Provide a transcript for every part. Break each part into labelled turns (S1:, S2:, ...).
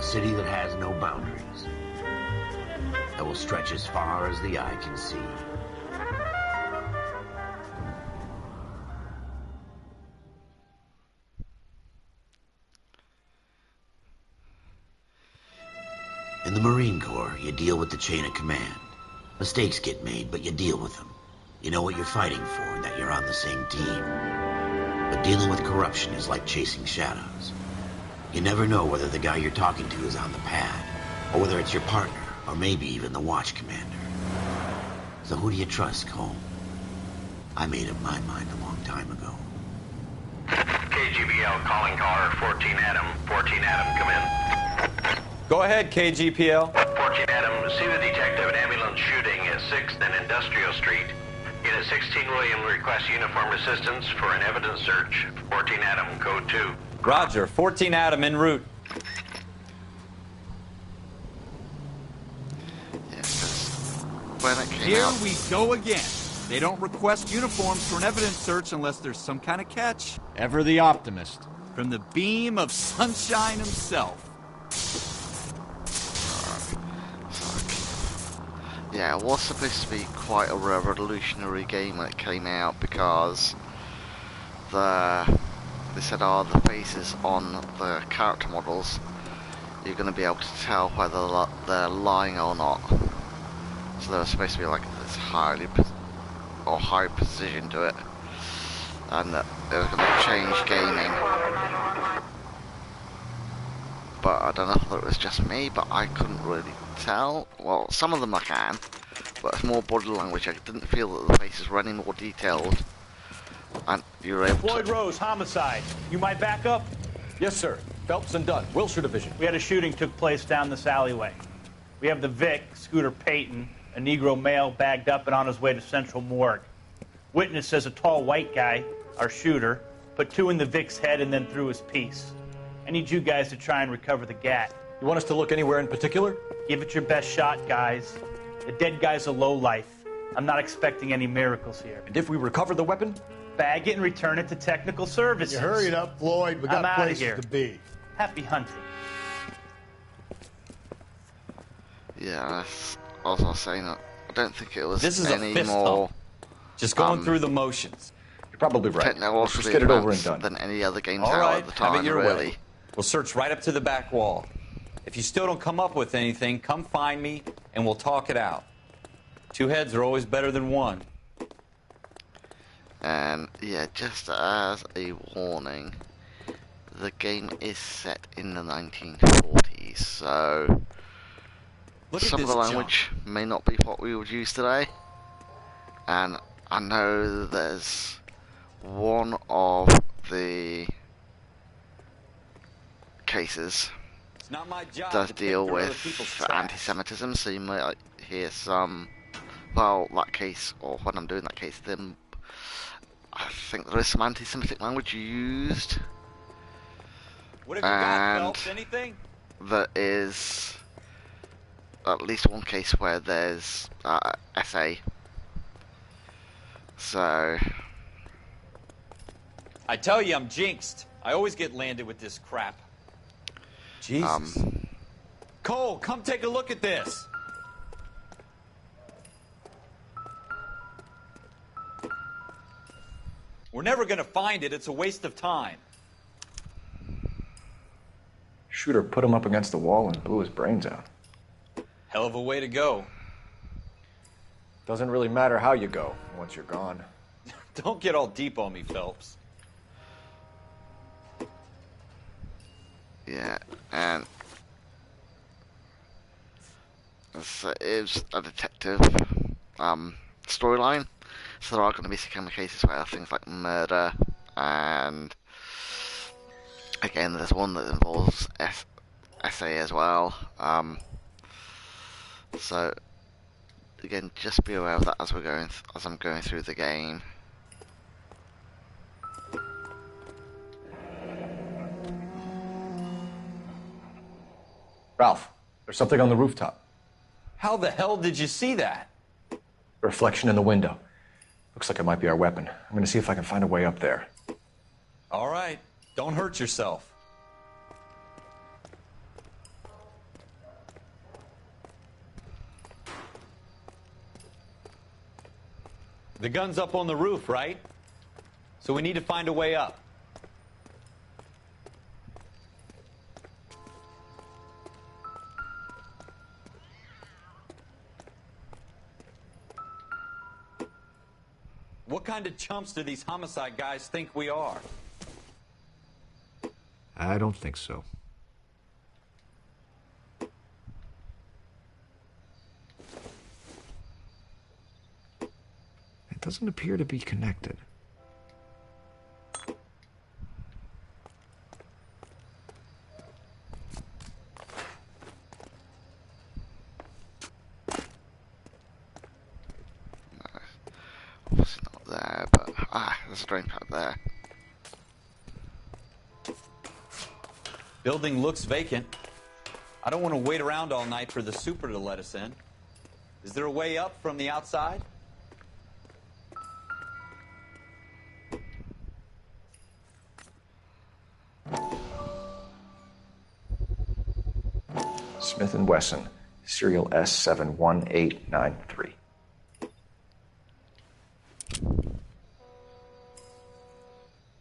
S1: city that has no boundaries, that will stretch as far as the eye can see. In the Marine Corps, you deal with the chain of command. Mistakes get made, but you deal with them. You know what you're fighting for and that you're on the same team. But dealing with corruption is like chasing shadows. You never know whether the guy you're talking to is on the pad, or whether it's your partner, or maybe even the watch commander. So who do you trust, Cole? I made up my mind a long time ago.
S2: KGBL calling caller 14 Adam. 14 Adam, come in.
S3: Go ahead, KGPL.
S2: 14 Adam, see the detective at ambulance shooting at 6th and Industrial Street. Unit 16 William requests uniform assistance for an evidence search. 14 Adam, code 2.
S3: Roger, 14 Adam en route.
S4: Here we go again. They don't request uniforms for an evidence search unless there's some kind of catch.
S5: Ever the optimist.
S4: From the beam of sunshine himself.
S6: Yeah, it was supposed to be quite a revolutionary game when it came out because they said, the faces on the character models, you're going to be able to tell whether they're lying or not. So there was supposed to be like this high precision to it, and that it was going to change gaming. But I don't know if it was just me, but I couldn't really tell. Well, some of them I can, but it's more body language. I didn't feel that the faces were any more detailed, and you were able
S7: Floyd
S6: to...
S7: Rose, homicide. You might back up?
S8: Yes, sir. Phelps and Dunn, Wilshire Division.
S7: We had a shooting took place down this alleyway. We have the Vic, Scooter Payton, a Negro male bagged up and on his way to Central Morgue. Witness says a tall white guy, our shooter, put 2 in the Vic's head and then threw his piece. I need you guys to try and recover the gat.
S8: You want us to look anywhere in particular?
S7: Give it your best shot, guys. The dead guy's a lowlife. I'm not expecting any miracles here.
S8: And if we recover the weapon?
S7: Bag it and return it to technical services.
S5: You hurry it up, Floyd. We got places
S7: here.
S5: to be.
S7: Happy hunting.
S6: Yeah, I was saying that. I don't think it was
S3: This is
S6: any
S3: a fist
S6: more...
S3: hump. Just going through the motions.
S8: You're probably right.
S6: Technologically
S8: Just get it over and
S6: advanced
S8: done.
S6: than any other games
S3: All
S6: out
S3: right,
S6: at the time,
S3: have it your
S6: really.
S3: way. We'll search right up to the back wall. If you still don't come up with anything, come find me and we'll talk it out. 2 heads are always better than 1.
S6: And yeah, just as a warning, the game is set in the 1940s, so some of the language may not be what we would use today. And I know there's one of the cases does deal with anti-Semitism, so you might hear some, well, that case, or when I'm doing that case, then I think there is some anti-Semitic language used.
S3: What have you got, Phelps? Anything?
S6: There is at least one case where there's SA. So
S3: I tell you, I'm jinxed. I always get landed with this crap. Jesus. Cole, come take a look at this. We're never going to find it. It's a waste of time.
S8: Shooter put him up against the wall and blew his brains out.
S3: Hell of a way to go.
S8: Doesn't really matter how you go once you're gone.
S3: Don't get all deep on me, Phelps.
S6: yeah, and it is a detective storyline, so there are going to be some kind of cases where things like murder, and again there's one that involves SA as well. So again, just be aware of that as I'm going through the game.
S8: Ralph, there's something on the rooftop.
S3: How the hell did you see that?
S8: A reflection in the window. Looks like it might be our weapon. I'm going to see if I can find a way up there.
S3: All right. Don't hurt yourself. The gun's up on the roof, right? So we need to find a way up. What kind of chumps do these homicide guys think we are?
S8: I don't think so. It doesn't appear to be connected.
S6: It's not there, but there's a drain pipe there.
S3: Building looks vacant. I don't want to wait around all night for the super to let us in. Is there a way up from the outside?
S8: Smith & Wesson, serial S71893.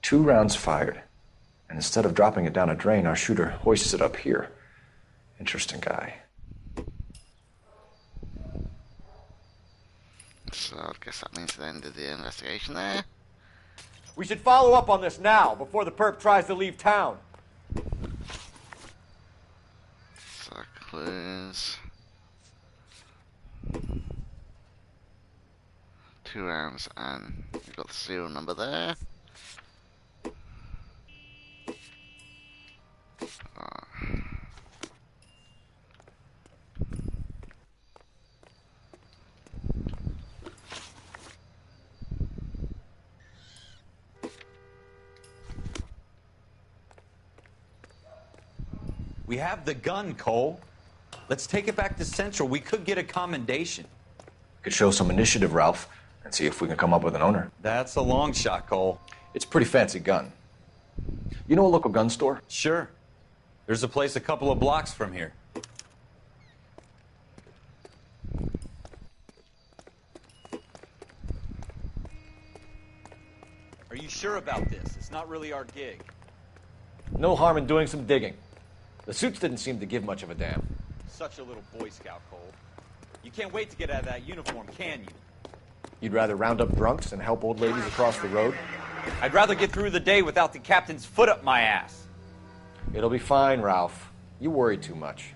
S8: Two rounds fired, and instead of dropping it down a drain, our shooter hoists it up here. Interesting guy.
S6: So I guess that means the end of the investigation there.
S5: We should follow up on this now, before the perp tries to leave town.
S6: So clues. 2 rounds, and you've got the serial number there.
S3: We have the gun, Cole. Let's take it back to Central. We could get a commendation.
S8: Could show some initiative, Ralph, and see if we can come up with an owner.
S3: That's a long shot, Cole.
S8: It's a pretty fancy gun. You know a local gun store?
S3: Sure. There's a place a couple of blocks from here. Are you sure about this? It's not really our gig.
S5: No harm in doing some digging. The suits didn't seem to give much of a damn.
S3: Such a little Boy Scout, Cole. You can't wait to get out of that uniform, can you?
S5: You'd rather round up drunks than help old ladies across the road?
S3: I'd rather get through the day without the captain's foot up my ass.
S5: It'll be fine, Ralph. You worry too much.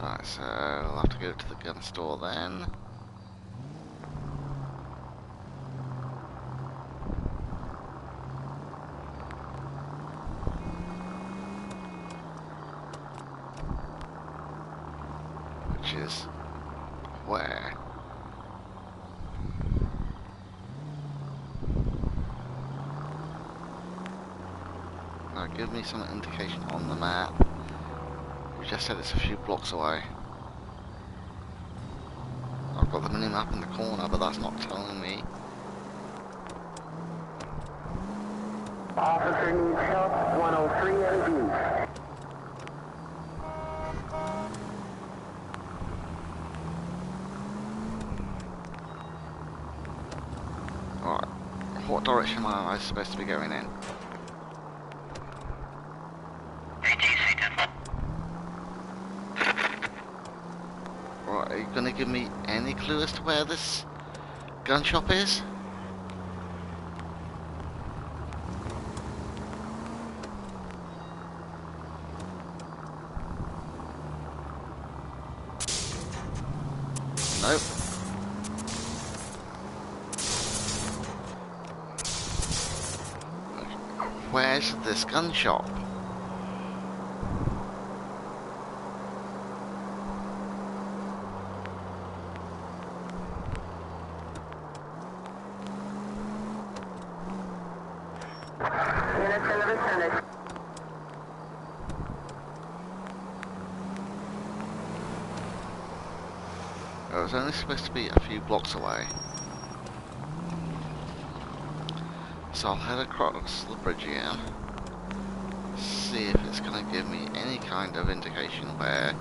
S6: Right, so I'll have to go to the gun store then. Which is where? Now give me some indication on the map. You just said it's a few blocks away. I've got the mini-map in the corner, but that's not telling me.
S9: Officer needs help, 103 in view.
S6: Alright, what direction am I supposed to be going in? Right, are you going to give me any clue as to where this gun shop is? Nope. Where's this gun shop?
S9: Units in the vicinity.
S6: Oh, it was only supposed to be a few blocks away. So I'll head across the bridge again. See if it's going to give me any kind of indication where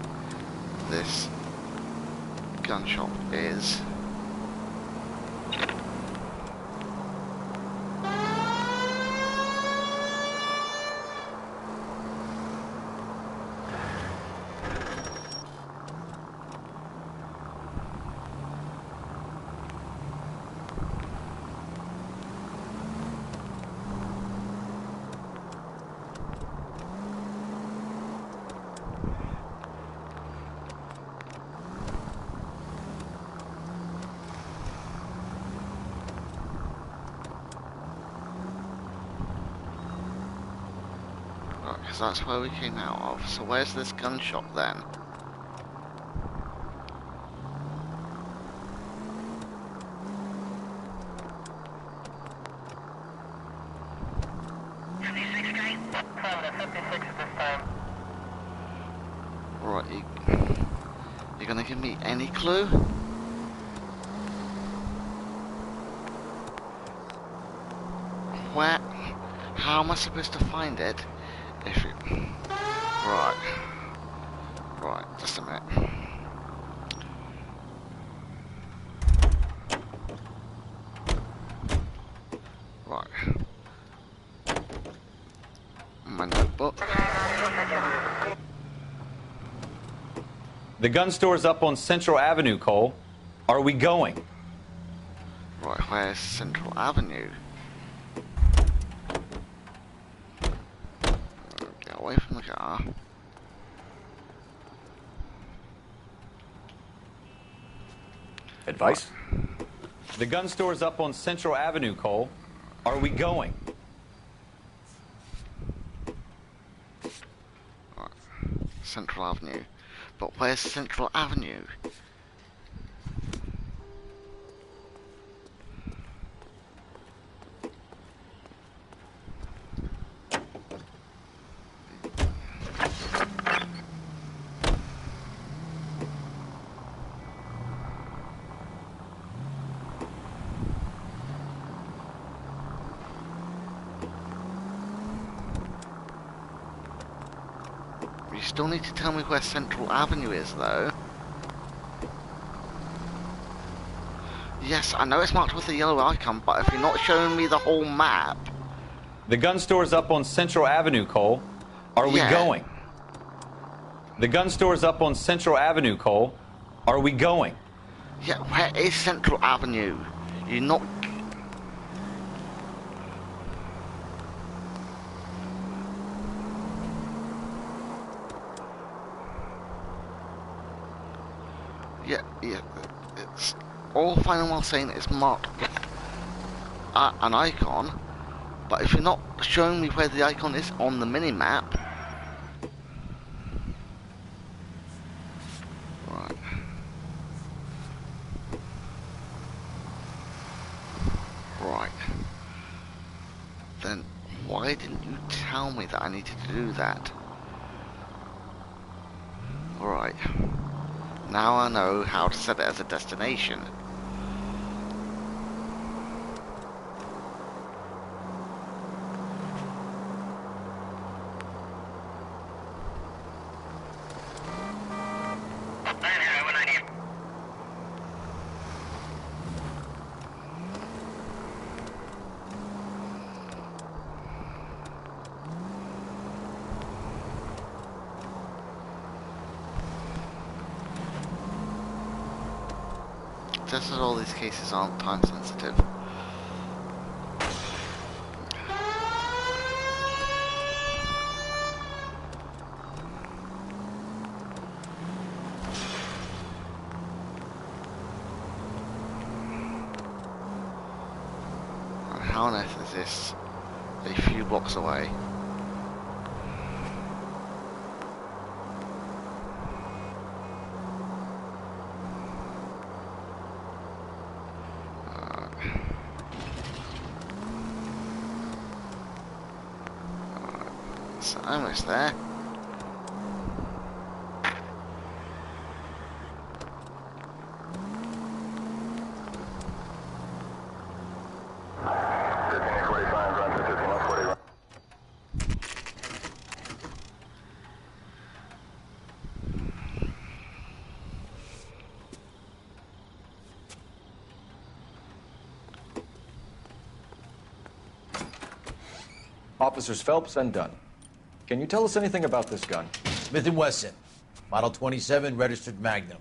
S6: this gun shop is. Because that's where we came out of. So where's this gun shop then? Right, you gonna give me any clue? Where? How am I supposed to find it? If it... Right. Right, just a minute. Right. My notebook.
S3: The gun store's up on Central Avenue, Cole. Are we going?
S6: Right, where's Central Avenue? Get away from the car.
S5: Advice?
S3: The gun store's up on Central Avenue, Cole. Are we going?
S6: Right. Central Avenue. But where's Central Avenue? You still need to tell me where Central Avenue is, though. Yes, I know it's marked with a yellow icon, but if you're not showing me the whole map...
S3: The gun store's up on Central Avenue, Cole. Are we going? The gun store's up on Central Avenue, Cole. Are we going?
S6: Yeah, where is Central Avenue? You're not... Yeah, it's all fine and well saying it's marked with an icon, but if you're not showing me where the icon is on the mini-map... Right. Right. Then why didn't you tell me that I needed to do that? Right. Now I know how to set it as a destination. Just as all these cases aren't time sensitive. And how on earth is this a few blocks away? It's almost there.
S8: Officers Phelps and Dunn. Can you tell us anything about this gun?
S10: Smith & Wesson, Model 27, registered Magnum.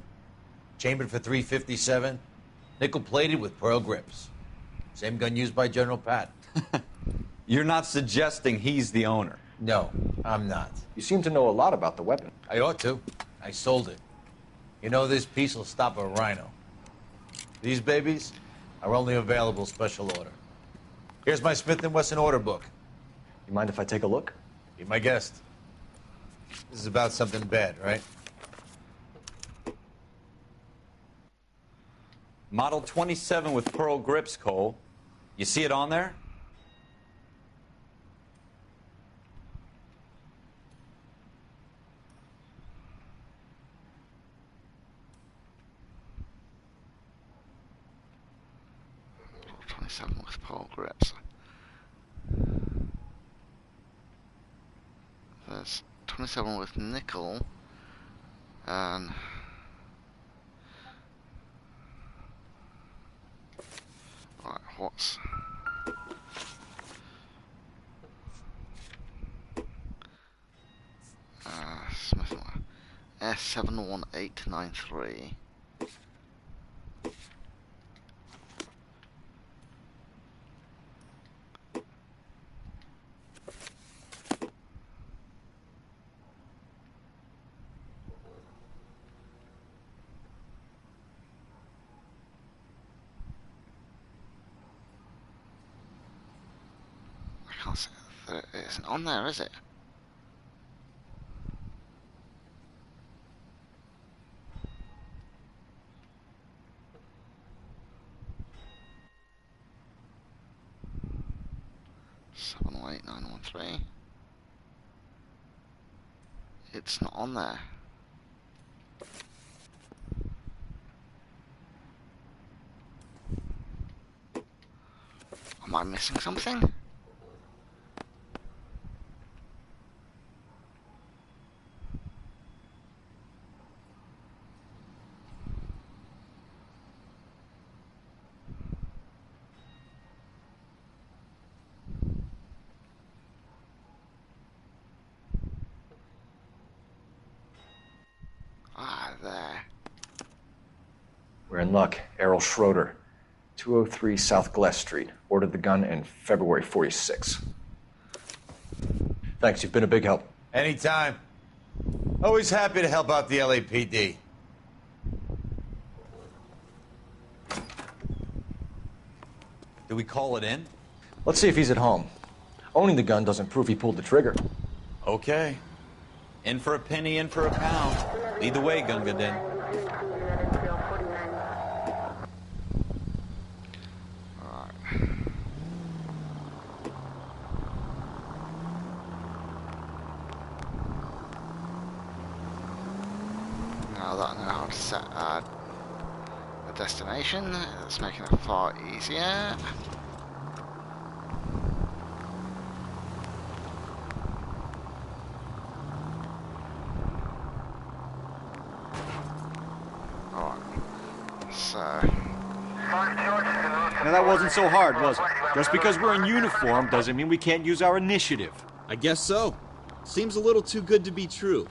S10: Chambered for .357, nickel-plated with pearl grips. Same gun used by General Patton.
S3: You're not suggesting he's the owner?
S10: No, I'm not.
S8: You seem to know a lot about the weapon.
S10: I ought to. I sold it. You know, this piece will stop a rhino. These babies are only available special order. Here's my Smith & Wesson order book.
S8: You mind if I take a look?
S10: Be my guest. This is about something bad, right?
S3: Model 27 with pearl grips, Cole. You see it on there?
S6: Model 27 with pearl grips. There's 27 with nickel and right, what's Smith S71893. I can't see it isn't on there, is it? Seven oh eight 913. It's not on there. Am I missing something? Ah, there.
S8: We're in luck. Errol Schroeder, 203 South Glass Street. Ordered the gun in February 46. Thanks, you've been a big help.
S10: Anytime. Always happy to help out the LAPD.
S3: Do we call it in?
S8: Let's see if he's at home. Owning the gun doesn't prove he pulled the trigger.
S3: Okay. In for a penny, in for a pound. Lead the way, Gunga Din.
S6: Now that I know how to set a destination, it's making it far easier.
S5: Now that wasn't so hard, was it? Just because we're in uniform doesn't mean we can't use our initiative.
S4: I guess so. Seems a little too good to be true.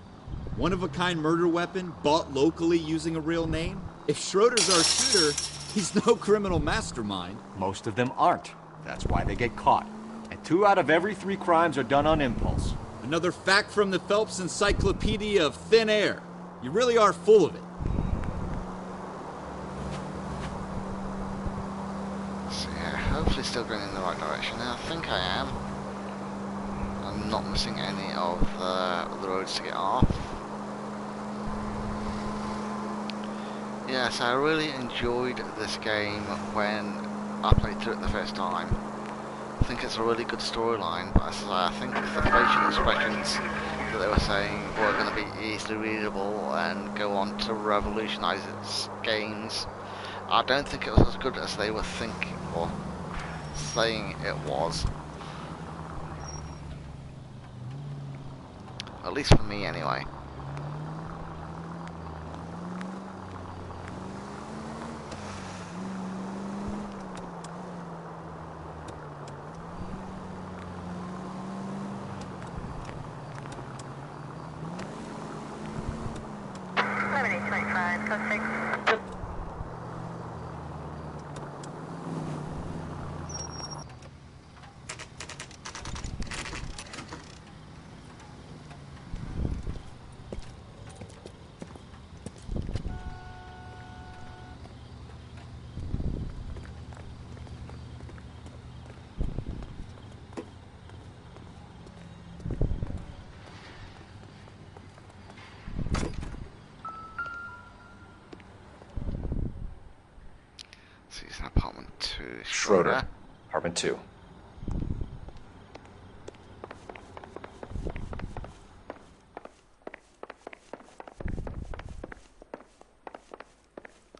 S4: One-of-a-kind murder weapon bought locally using a real name? If Schroeder's our shooter, he's no criminal mastermind.
S5: Most of them aren't. That's why they get caught. And 2 out of every 3 crimes are done on impulse.
S4: Another fact from the Phelps Encyclopedia of Thin Air. You really are full of it.
S6: So yeah, hopefully still going in the right direction. I think I am. I'm not missing any of the roads to get off. Yes, I really enjoyed this game when I played through it the first time. I think it's a really good storyline, but as I say, I think the facial expressions that they were saying were going to be easily readable and go on to revolutionise its games. I don't think it was as good as they were thinking or saying it was. At least for me, anyway.
S9: 606.
S6: So he's in apartment 2.
S8: Schroeder, apartment 2.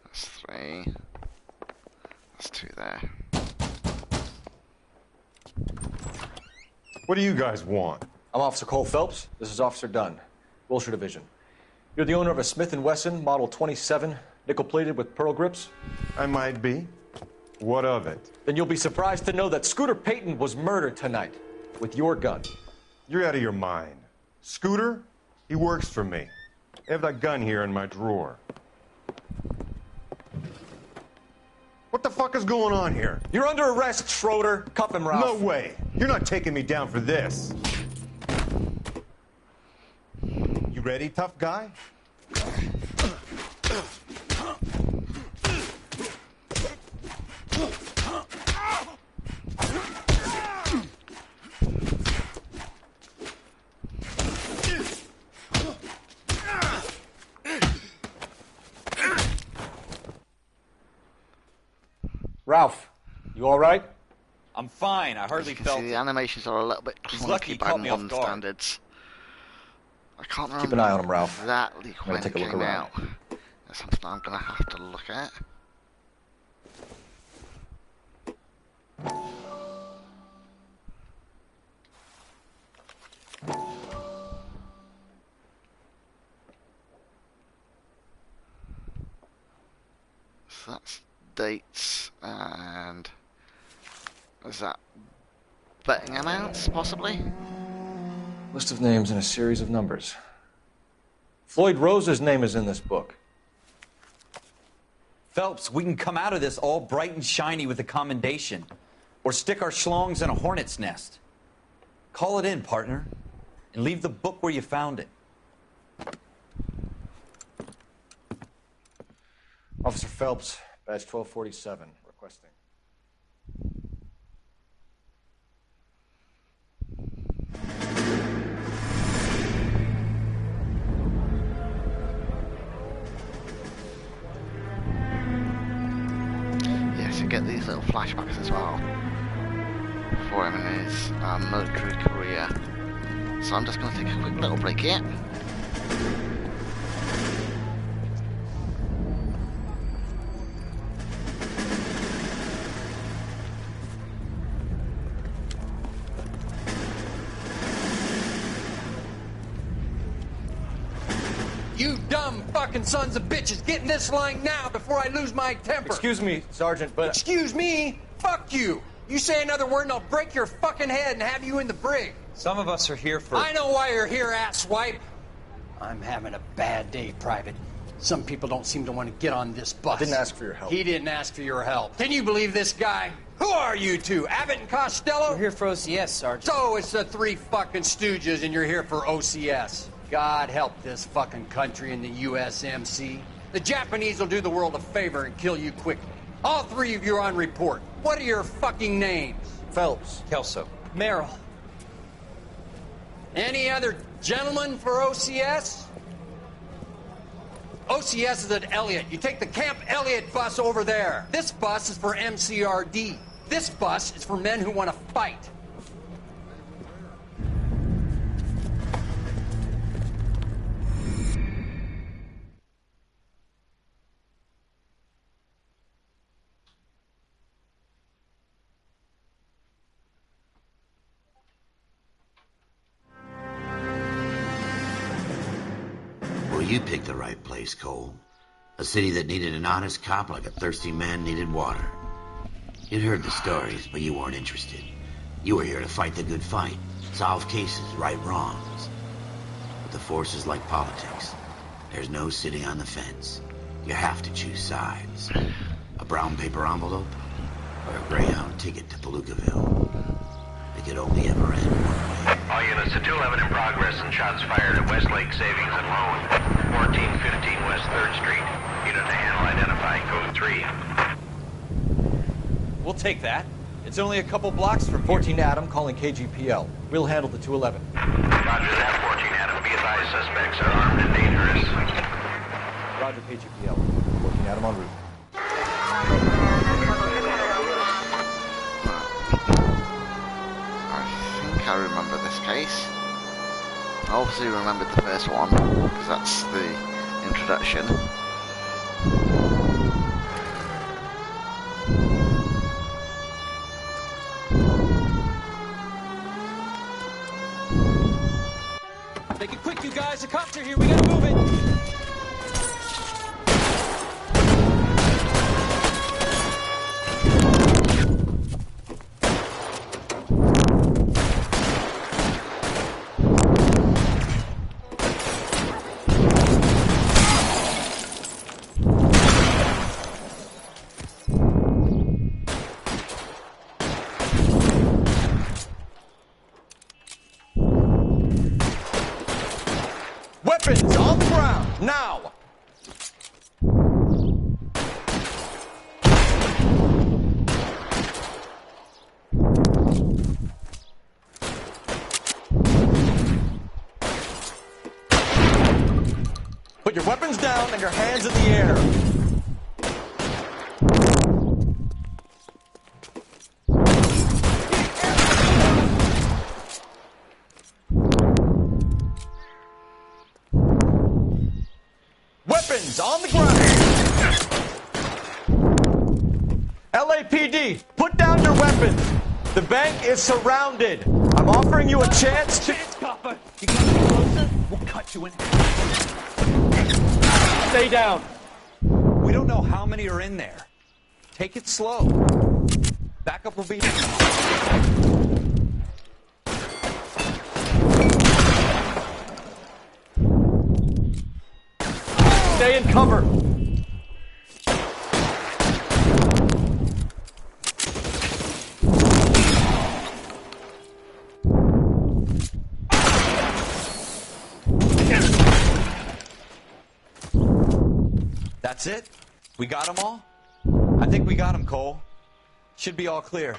S6: That's 3. That's 2 there.
S11: What do you guys want?
S5: I'm Officer Cole Phelps. This is Officer Dunn, Wilshire Division. You're the owner of a Smith & Wesson Model 27, nickel-plated with pearl grips?
S11: I might be. What of it?
S5: Then you'll be surprised to know that Scooter Payton was murdered tonight with your gun.
S11: You're out of your mind. Scooter? He works for me. I have that gun here in my drawer. What the fuck is going on here?
S5: You're under arrest, Schroeder. Cuff him, Ralph.
S11: No way. You're not taking me down for this. You ready, tough guy?
S5: Ralph, you all right?
S3: I'm fine. I hardly
S6: As you can
S3: felt
S6: see, the
S3: it.
S6: animations are a little bit
S3: He's lucky he
S6: clunky by
S3: caught me off
S6: modern
S3: guard.
S6: standards. I can't remember
S5: Keep an eye on him, Ralph.
S6: exactly
S5: I'm gonna
S6: when
S5: take
S6: it
S5: a look
S6: came
S5: around.
S6: out. That's something I'm going to have to look at. So that's dates and is that betting amounts possibly?
S8: List of names and a series of numbers. Floyd Rose's name is in this book.
S3: Phelps, we can come out of this all bright and shiny with a commendation. Or stick our schlongs in a hornet's nest. Call it in, partner. And leave the book where you found it.
S5: Officer Phelps, badge 1247, requesting.
S6: Yes, you get these little flashbacks as well for him in his military career. So I'm just going to take a quick little break here.
S12: You dumb fucking sons of bitches, get in this line now before I lose my temper.
S5: Excuse me, Sergeant, but...
S12: Excuse me? Fuck you. You say another word and I'll break your fucking head and have you in the brig.
S3: Some of us are here for...
S12: I know why you're here, asswipe.
S13: I'm having a bad day, Private. Some people don't seem to want to get on this bus.
S5: I didn't ask for your help.
S13: He didn't ask for your help.
S12: Can you believe this guy? Who are you two? Abbott and Costello?
S13: We're here for OCS, Sergeant.
S12: So it's the three fucking stooges and you're here for OCS. God help this fucking country and the USMC. The Japanese will do the world a favor and kill you quickly. All three of you are on report. What are your fucking names?
S5: Phelps.
S3: Kelso.
S13: Merrill.
S12: Any other gentlemen for OCS? OCS is at Elliott. You take the Camp Elliott bus over there. This bus is for MCRD. This bus is for men who want to fight.
S1: Well, you picked the right place, Cole. A city that needed an honest cop like a thirsty man needed water. You'd heard the stories, but you weren't interested. You were here to fight the good fight, solve cases, right wrongs. But the force is like politics. There's no sitting on the fence. You have to choose sides. A brown paper envelope or a Greyhound ticket to Palookaville. It could only ever end one way.
S2: All units to 211 in progress and shots fired at Westlake Savings and Loan, 1415 West 3rd Street. Unit to handle identifying code 3.
S3: We'll take that. It's only a couple blocks from
S5: 14 Adam calling KGPL. We'll handle the 211.
S2: Roger that, 14 Adam. Be advised, suspects are armed and dangerous.
S5: Roger, KGPL. 14 Adam en route.
S6: I think I remember this case. I obviously remembered the first one, because that's the introduction.
S14: Make it quick, you guys. The cops are here. We gotta move it.
S5: Weapons on the ground, now! Put your weapons down and your hands in the air. Weapons on the ground! LAPD, put down your weapons! The bank is surrounded! I'm offering you a chance to...
S14: Copper! You come any closer, we'll cut you in half.
S5: Stay down!
S3: We don't know how many are in there. Take it slow. Backup will be...
S5: Stay in cover!
S3: That's it? We got them all? I think we got them, Cole. Should be all clear.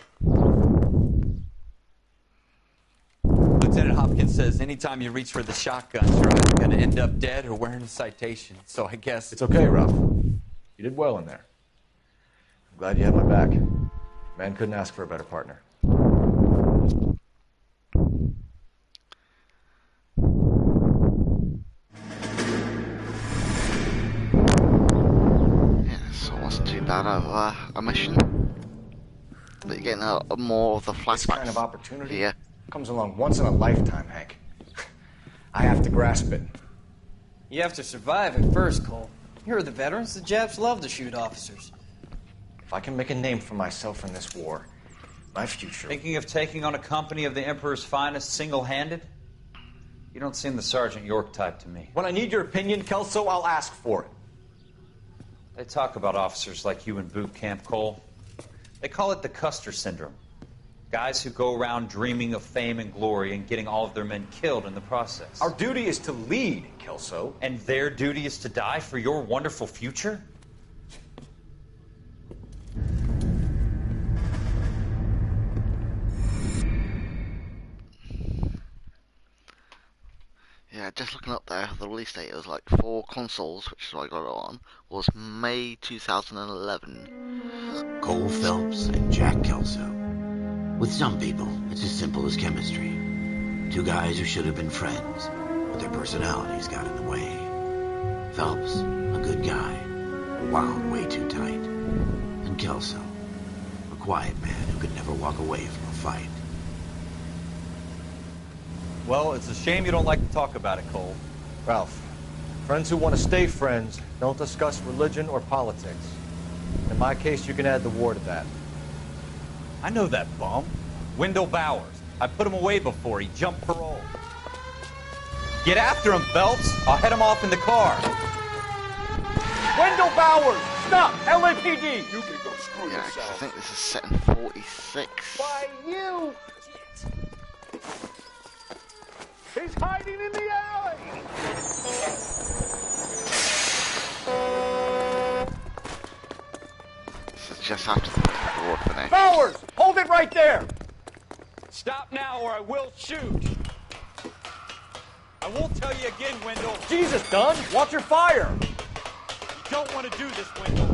S3: Lieutenant Hopkins says anytime you reach for the shotgun, you're either going to end up dead or wearing a citation. So I guess...
S5: It's okay, Ralph. You did well in there. I'm glad you had my back. Man couldn't ask for a better partner.
S6: Bad of a mission, but you're getting more of the flashbacks.
S8: This kind of opportunity
S6: here
S8: comes along once in a lifetime, Hank. I have to grasp it.
S13: You have to survive it first, Cole. Here are the veterans. The Japs love to shoot officers.
S8: If I can make a name for myself in this war, my future...
S3: Thinking of taking on a company of the Emperor's finest single-handed? You don't seem the Sergeant York type to me.
S5: When I need your opinion, Kelso, I'll ask for it.
S3: They talk about officers like you in boot camp, Cole. They call it the Custer syndrome. Guys who go around dreaming of fame and glory and getting all of their men killed in the process.
S5: Our duty is to lead, Kelso.
S3: And their duty is to die for your wonderful future?
S6: Yeah, just looking up there, the release date was like 4 consoles, which is what I got it on, was May 2011.
S1: Cole Phelps and Jack Kelso. With some people, it's as simple as chemistry. 2 guys who should have been friends, but their personalities got in the way. Phelps, a good guy, wound way too tight. And Kelso, a quiet man who could never walk away from a fight.
S3: Well, it's a shame you don't like to talk about it, Cole.
S5: Ralph, friends who want to stay friends don't discuss religion or politics. In my case, you can add the war to that.
S3: I know that bum. Wendell Bowers. I put him away before. He jumped parole. Get after him, Phelps. I'll head him off in the car.
S5: Wendell Bowers! Stop! LAPD!
S10: You can go screw
S6: Yeah, 'cause I
S10: yourself.
S6: think this is set in 46.
S5: Why, you! He's hiding in the alley!
S6: This is just after the war finish.
S5: Bowers! Hold it right there!
S14: Stop now or I will shoot. I won't tell you again, Wendell.
S5: Jesus, Dunn! Watch your fire!
S14: You don't want to do this, Wendell.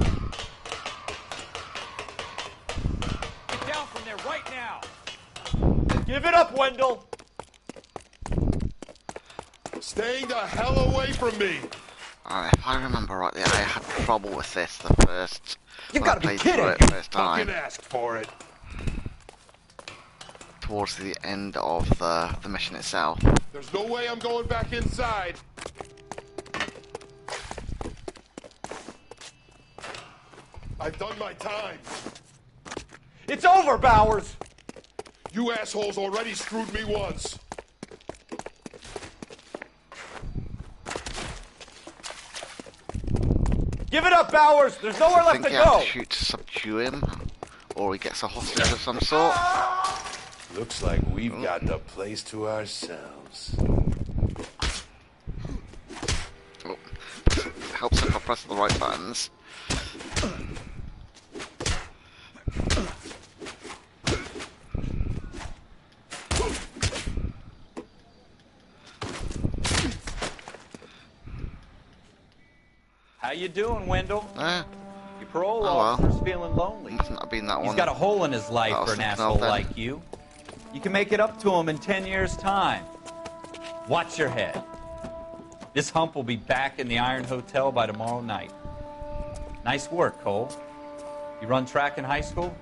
S14: Get down from there right now.
S5: Give it up, Wendell!
S10: Staying the hell away from me.
S6: If I remember rightly, I had trouble with this the first.
S5: You
S6: when I
S5: gotta be
S6: played
S5: kidding!
S6: through it first
S10: Fucking
S6: time.
S10: ask for it.
S6: Towards the end of the mission itself.
S10: There's no way I'm going back inside. I've done my time.
S5: It's over, Bowers!
S10: You assholes already screwed me once.
S5: Give it up, Bowers! There's nowhere
S6: I
S5: left
S6: think
S5: to
S6: you have
S5: go!
S6: to shoot to subdue him, or he gets a hostage of some sort.
S10: Looks like we've got the place to ourselves.
S6: Oh. Helps if I press the right buttons.
S3: How you doing, Wendell? Your parole
S6: Oh, well.
S3: officer's feeling lonely.
S6: Must not have been that
S3: He's
S6: one.
S3: got a hole in his life
S6: that I was
S3: for an
S6: thinking
S3: asshole
S6: of then.
S3: like you. You can make it up to him in 10 years' time. Watch your head. This hump will be back in the Iron Hotel by tomorrow night. Nice work, Cole. You run track in high school?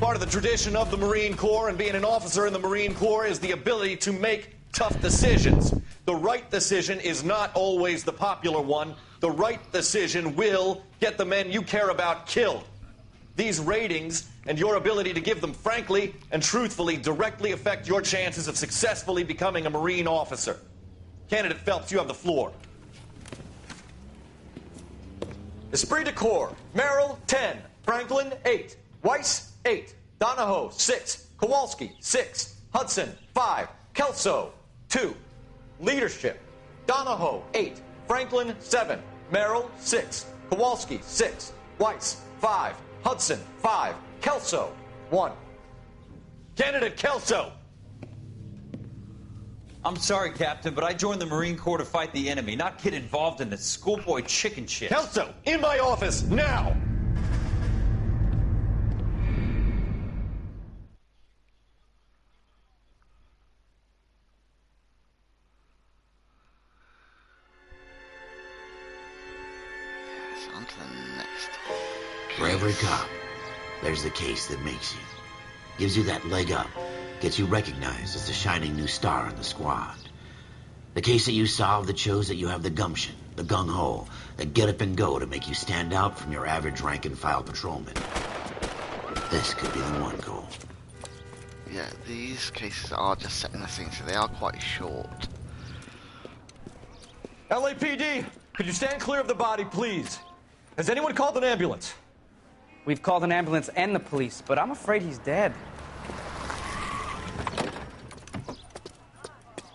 S5: Part of the tradition of the Marine Corps and being an officer in the Marine Corps is the ability to make tough decisions. The right decision is not always the popular one. The right decision will get the men you care about killed. These ratings and your ability to give them frankly and truthfully directly affect your chances of successfully becoming a Marine officer. Candidate Phelps, you have the floor. Esprit de Corps, Merrill, 10. Franklin, 8. Weiss, 8. Donahoe, 6. Kowalski, 6. Hudson, 5. Kelso, 2. Leadership, Donahoe, 8. Franklin, 7. Merrill, 6. Kowalski, 6. Weiss, 5. Hudson, 5. Kelso, 1. Candidate Kelso!
S3: I'm sorry, Captain, but I joined the Marine Corps to fight the enemy, not get involved in the schoolboy chicken shit.
S5: Kelso, in my office, now!
S6: Yes, on to the next.
S1: For every cop, there's the case that makes you. Gives you that leg up. Gets you recognized as the shining new star in the squad. The case that you solve that shows that you have the gumption, the gung-ho, the get up and go to make you stand out from your average rank-and-file patrolman. This could be the one, Cole.
S6: Yeah, these cases are just set in the scene, so they are quite short.
S5: LAPD, could you stand clear of the body, please? Has anyone called an ambulance?
S15: We've called an ambulance and the police, but I'm afraid he's dead.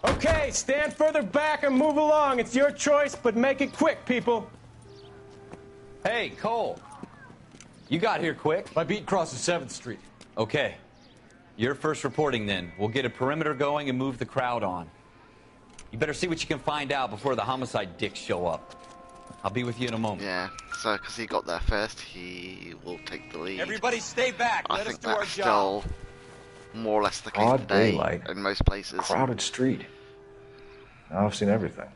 S16: Okay, stand further back and move along. It's your choice, but make it quick, people.
S3: Hey, Cole. You got here quick.
S5: My beat crosses 7th Street.
S3: Okay. You're first reporting then. We'll get a perimeter going and move the crowd on. You better see what you can find out before the homicide dicks show up. I'll be with you in a moment.
S6: Yeah, so because he got there first, he will take the lead.
S14: Everybody stay back.
S6: I
S14: Let us
S6: think
S14: do our
S6: that's
S14: job.
S6: still more or less the case
S8: Broad
S6: today
S8: daylight.
S6: in most places.
S8: Crowded street. Now I've seen everything.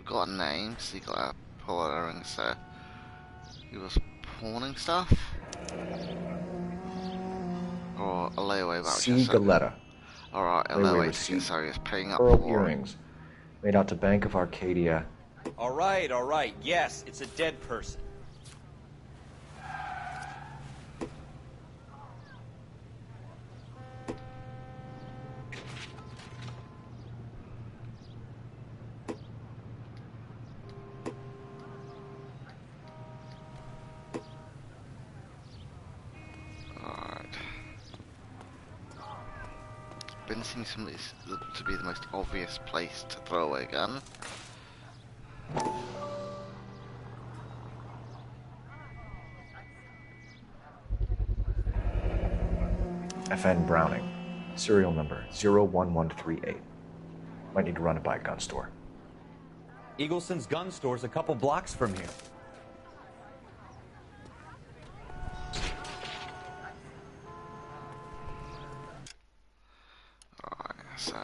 S6: got a name. So you got a pull earring, so he was pawning stuff? Or a layaway voucher?
S8: C. Galetta.
S6: Alright, a layaway ticket, so he was paying up
S8: Pearl
S6: for
S8: earrings. Made out to Bank of Arcadia.
S14: All right. Yes, it's a dead person.
S6: Been seeing some of these to be the most obvious place to throw away a gun.
S8: FN Browning. Serial number 01138. Might need to run it by a gun store.
S14: Eagleson's gun store's a couple blocks from here.
S6: So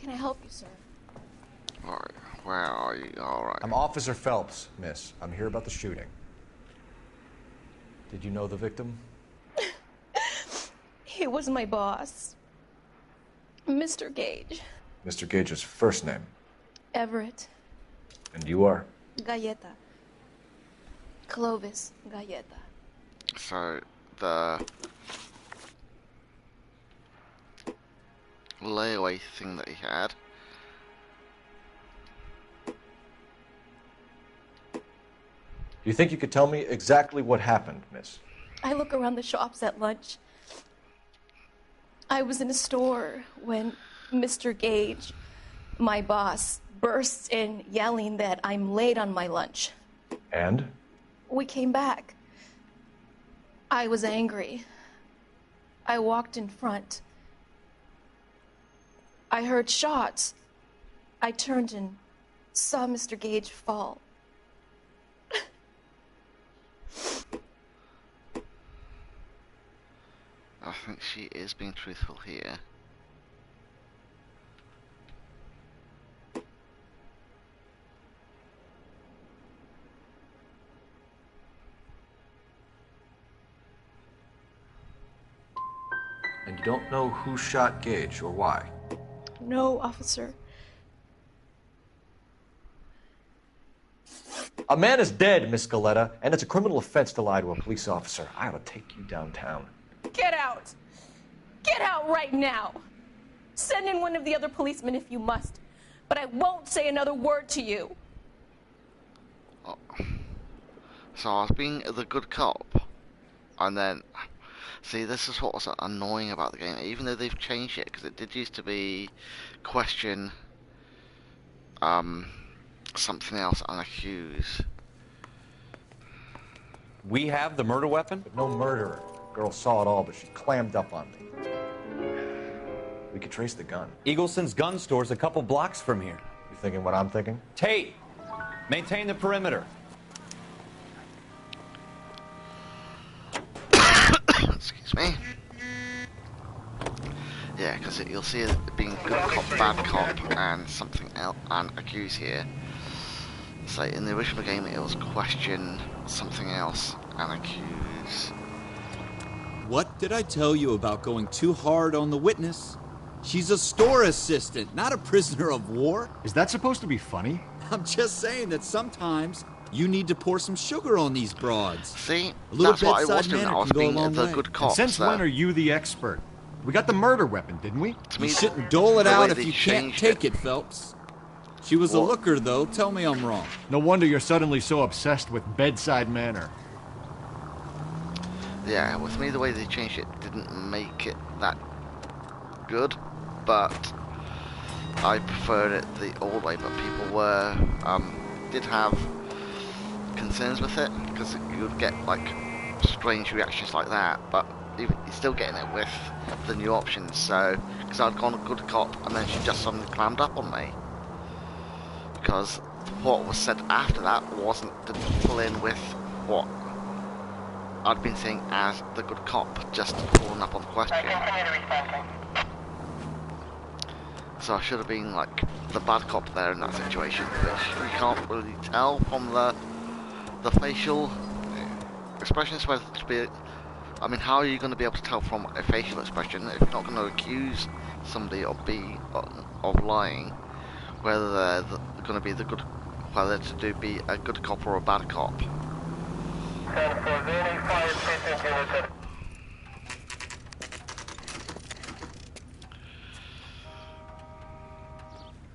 S17: Can I help you, sir?
S6: alright, where are you? Alright.
S8: I'm Officer Phelps, miss. I'm here about the shooting. Did you know the victim?
S17: He was my boss, Mr. Gage.
S8: Mr. Gage's first name.
S17: Everett.
S8: And you are?
S17: Galleta. Clovis Galleta.
S6: So the layaway thing that he had.
S8: Do you think you could tell me exactly what happened, miss?
S17: I look around the shops at lunch. I was in a store when Mr. Gage, my boss, bursts in yelling that I'm late on my lunch.
S8: And?
S17: We came back. I was angry. I walked in front. I heard shots. I turned and saw Mr. Gage fall.
S6: I think she is being truthful here.
S8: And you don't know who shot Gage or why?
S17: No, officer.
S8: A man is dead, Miss Galetta, and it's a criminal offense to lie to a police officer. I ought to take you downtown.
S17: Get out! Get out right now! Send in one of the other policemen if you must, but I won't say another word to you.
S6: Oh. So I was being the good cop, and then... See, this is what was annoying about the game, even though they've changed it, because it did used to be question something else and accuse.
S14: We have the murder weapon?
S8: But no murderer. Girl saw it all, but she clammed up on me. We could trace the gun.
S14: Eagleson's gun store's a couple blocks from here.
S8: You thinking what I'm thinking?
S14: Tate, maintain the perimeter.
S6: Excuse me. Yeah, because you'll see it being good cop, bad cop, and something else, and accuse here. So in the original game, it was question something else and accuse.
S4: What did I tell you about going too hard on the witness? She's a store assistant, not a prisoner of war.
S18: Is that supposed to be funny?
S4: I'm just saying that sometimes you need to pour some sugar on these broads.
S6: See,
S4: a little
S6: that's what I was
S4: bedside
S6: doing.
S4: manner
S6: I was
S4: can go a
S6: being
S4: long
S6: the
S4: way.
S6: good cop.
S18: Since when are you the expert? We got the murder weapon, didn't we?
S4: You shouldn't dole it out if you can't take it, Phelps. She was a looker, though. Tell me I'm wrong.
S18: No wonder you're suddenly so obsessed with bedside manner.
S6: Yeah, with me, the way they changed it didn't make it that good, but I preferred it the old way. But people were did have concerns with it, because you would get like strange reactions like that, but you're still getting it with the new options. So, because I'd gone a good cop and then she just suddenly clammed up on me, because what was said after that didn't pull in with what I'd been seeing as the good cop, just pulling up on the question. So I should have been like the bad cop there in that situation, which you can't really tell from the facial expressions whether to be. I mean, how are you going to be able to tell from a facial expression if you're not going to accuse somebody of lying, whether they're going to be whether to be a good cop or a bad cop?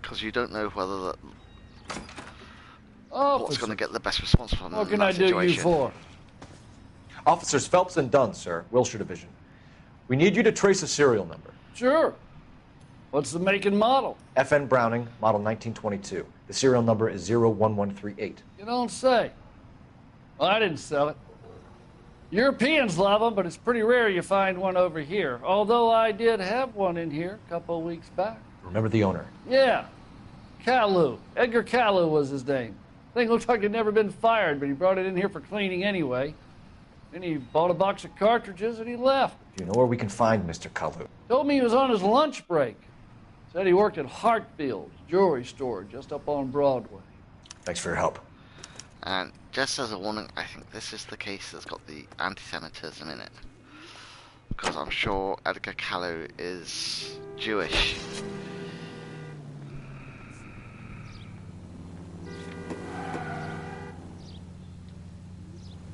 S6: Because you don't know whether what's going to get the best response from
S19: What
S6: in
S19: can
S6: that
S19: I do
S6: situation.
S19: you for?
S8: Officers Phelps and Dunn, sir, Wilshire Division. We need you to trace a serial number.
S19: Sure. What's the make and model?
S8: FN Browning, model 1922. The serial number is 01138.
S19: You don't say. Well, I didn't sell it. Europeans love them, but it's pretty rare you find one over here. Although I did have one in here a couple of weeks back.
S8: Remember the owner?
S19: Yeah. Caillou. Edgar Caillou was his name. Thing looked like he'd never been fired, but he brought it in here for cleaning anyway. Then he bought a box of cartridges and he left.
S8: Do you know where we can find Mr. Kalu?
S19: Told me he was on his lunch break. Said he worked at Hartfield's jewelry store just up on Broadway.
S8: Thanks for your help.
S6: And just as a warning, I think this is the case that's got the anti-Semitism in it. Because I'm sure Edgar Caillou is Jewish.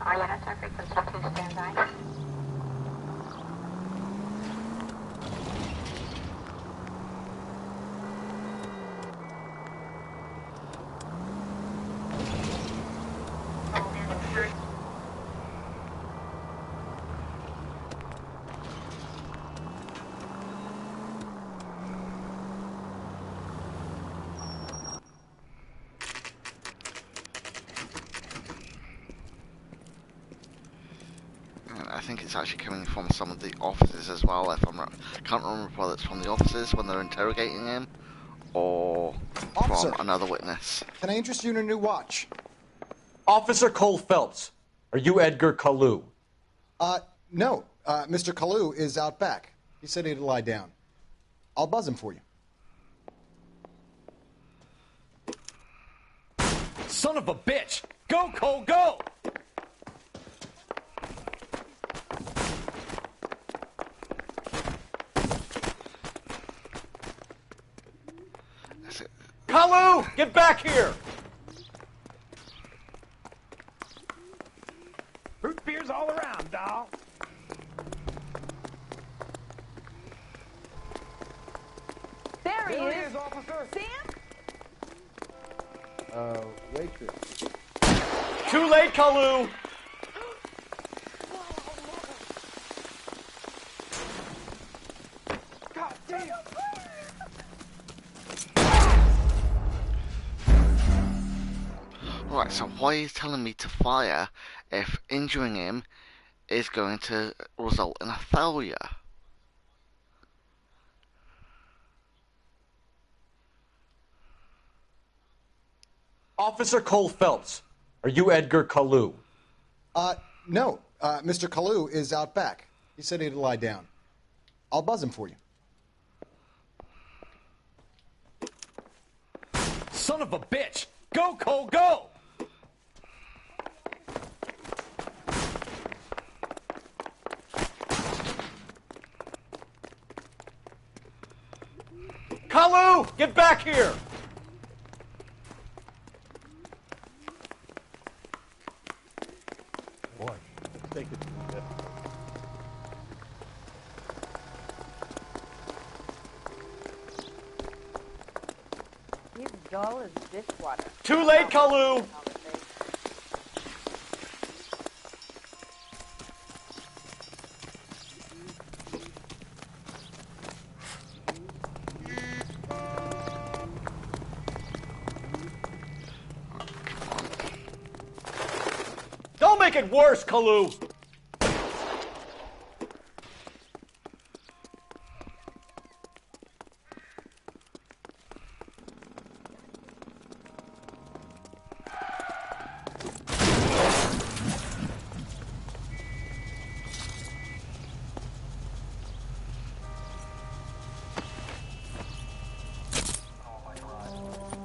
S9: All you have time for some stand by.
S6: I think it's actually coming from some of the officers as well, if I'm right. I can't remember whether it's from the officers when they're interrogating him, or
S20: Officer,
S6: from another witness.
S20: Can I interest you in a new watch?
S8: Officer Cole Phelps, are you Edgar Kalu?
S20: No. Mr. Kalu is out back. He said he'd lie down. I'll buzz him for you.
S5: Son of a bitch! Go, Cole, go! Kalu, get back here!
S14: Fruit beers all around, doll.
S9: There he
S14: There
S9: is.
S14: officer.
S9: Sam?
S19: Waitress.
S5: Too late, Kalu!
S14: God damn.
S6: Right, so why are you telling me to fire if injuring him is going to result in a failure?
S8: Officer Cole Phelps, are you Edgar Kalu?
S20: No. Mr. Kalu is out back. He said he'd lie down. I'll buzz him for you.
S5: Son of a bitch! Go, Cole, go! Kalu, get back here!
S19: Boy, take it.
S21: He's dull as dishwater.
S5: Too late, Kalu! make it worse, Kalu!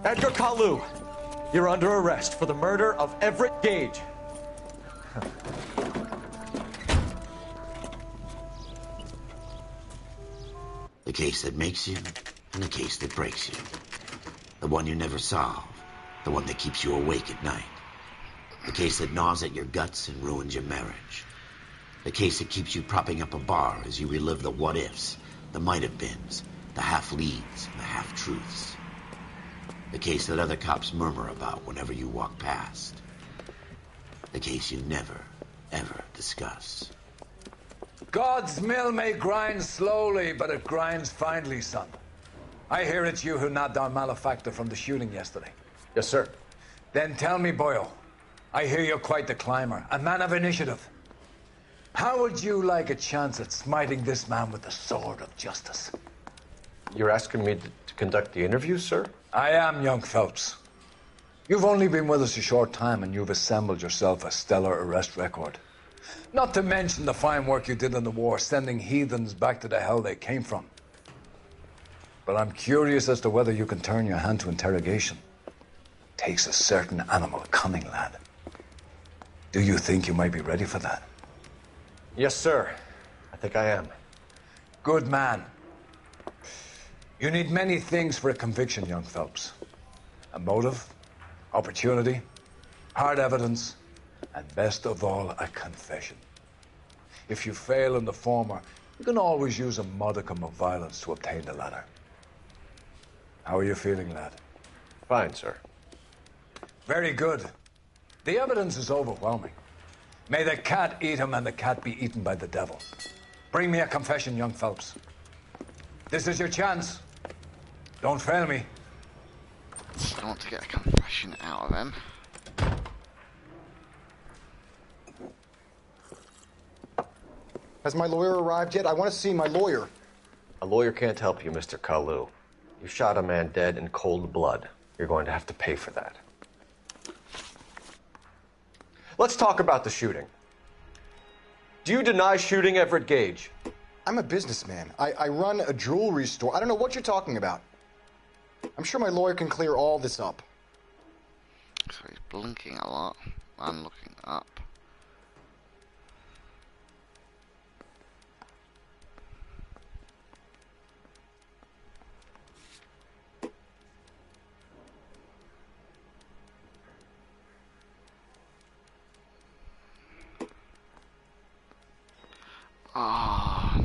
S5: Edgar Kalu, you're under arrest for the murder of Everett Gage.
S1: The case that makes you, and the case that breaks you. The one you never solve, the one that keeps you awake at night. The case that gnaws at your guts and ruins your marriage. The case that keeps you propping up a bar as you relive the what-ifs, the might-have-beens, the half-leads, and the half-truths. The case that other cops murmur about whenever you walk past. The case you never, ever discuss.
S7: God's mill may grind slowly, but it grinds finely, son. I hear it's you who nabbed our malefactor from the shooting yesterday.
S5: Yes, sir.
S7: Then tell me, Boyle, I hear you're quite the climber, a man of initiative. How would you like a chance at smiting this man with the sword of justice?
S8: You're asking me to conduct the interview, sir?
S7: I am, young Phelps. You've only been with us a short time and you've assembled yourself a stellar arrest record. Not to mention the fine work you did in the war, sending heathens back to the hell they came from. But I'm curious as to whether you can turn your hand to interrogation. Takes a certain animal cunning, lad. Do you think you might be ready for that?
S8: Yes, sir. I think I am.
S7: Good man. You need many things for a conviction, young Phelps. A motive, opportunity, hard evidence, and best of all, a confession. If you fail in the former, you can always use a modicum of violence to obtain the latter. How are you feeling, lad?
S8: Fine, sir.
S7: Very good. The evidence is overwhelming. May the cat eat him and the cat be eaten by the devil. Bring me a confession, young Phelps. This is your chance. Don't fail me.
S6: I want to get a confession out of him.
S20: Has my lawyer arrived yet? I want to see my lawyer.
S8: A lawyer can't help you, Mr. Kalu. You shot a man dead in cold blood. You're going to have to pay for that. Let's talk about the shooting. Do you deny shooting Everett Gage?
S20: I'm a businessman. I run a jewelry store. I don't know what you're talking about. I'm sure my lawyer can clear all this up.
S6: So he's blinking a lot. I'm looking up. Ah,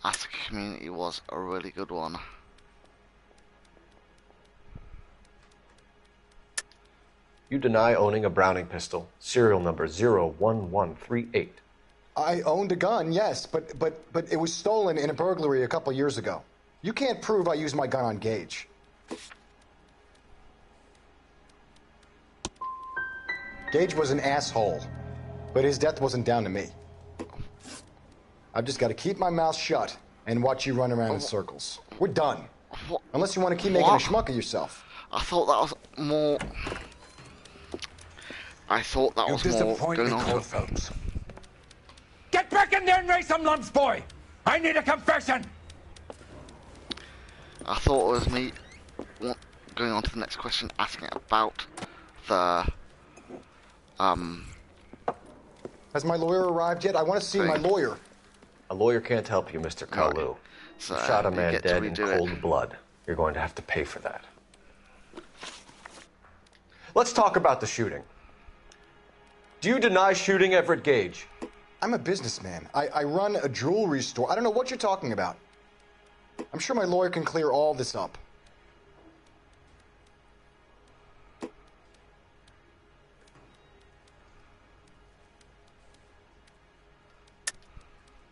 S6: Attica Community was a really good one.
S8: You deny owning a Browning pistol, serial number 01138.
S20: I owned a gun, yes, but it was stolen in a burglary a couple years ago. You can't prove I used my gun on Gage. Gage was an asshole, but his death wasn't down to me. I've just got to keep my mouth shut and watch you run around in circles. We're done. Unless you want to keep making a schmuck of yourself.
S6: I thought that was more... I thought that was more going on.
S7: Phelps. Get back in there and raise some lumps, boy! I need a confession!
S6: I thought it was me going on to the next question, asking about the...
S20: Has my lawyer arrived yet? I want to see my lawyer.
S8: A lawyer can't help you, Mr. Kalu.
S6: Right. So,
S8: you shot a man dead in cold blood. You're going to have to pay for that. Let's talk about the shooting. Do you deny shooting Everett Gage?
S20: I'm a businessman. I run a jewelry store. I don't know what you're talking about. I'm sure my lawyer can clear all this up.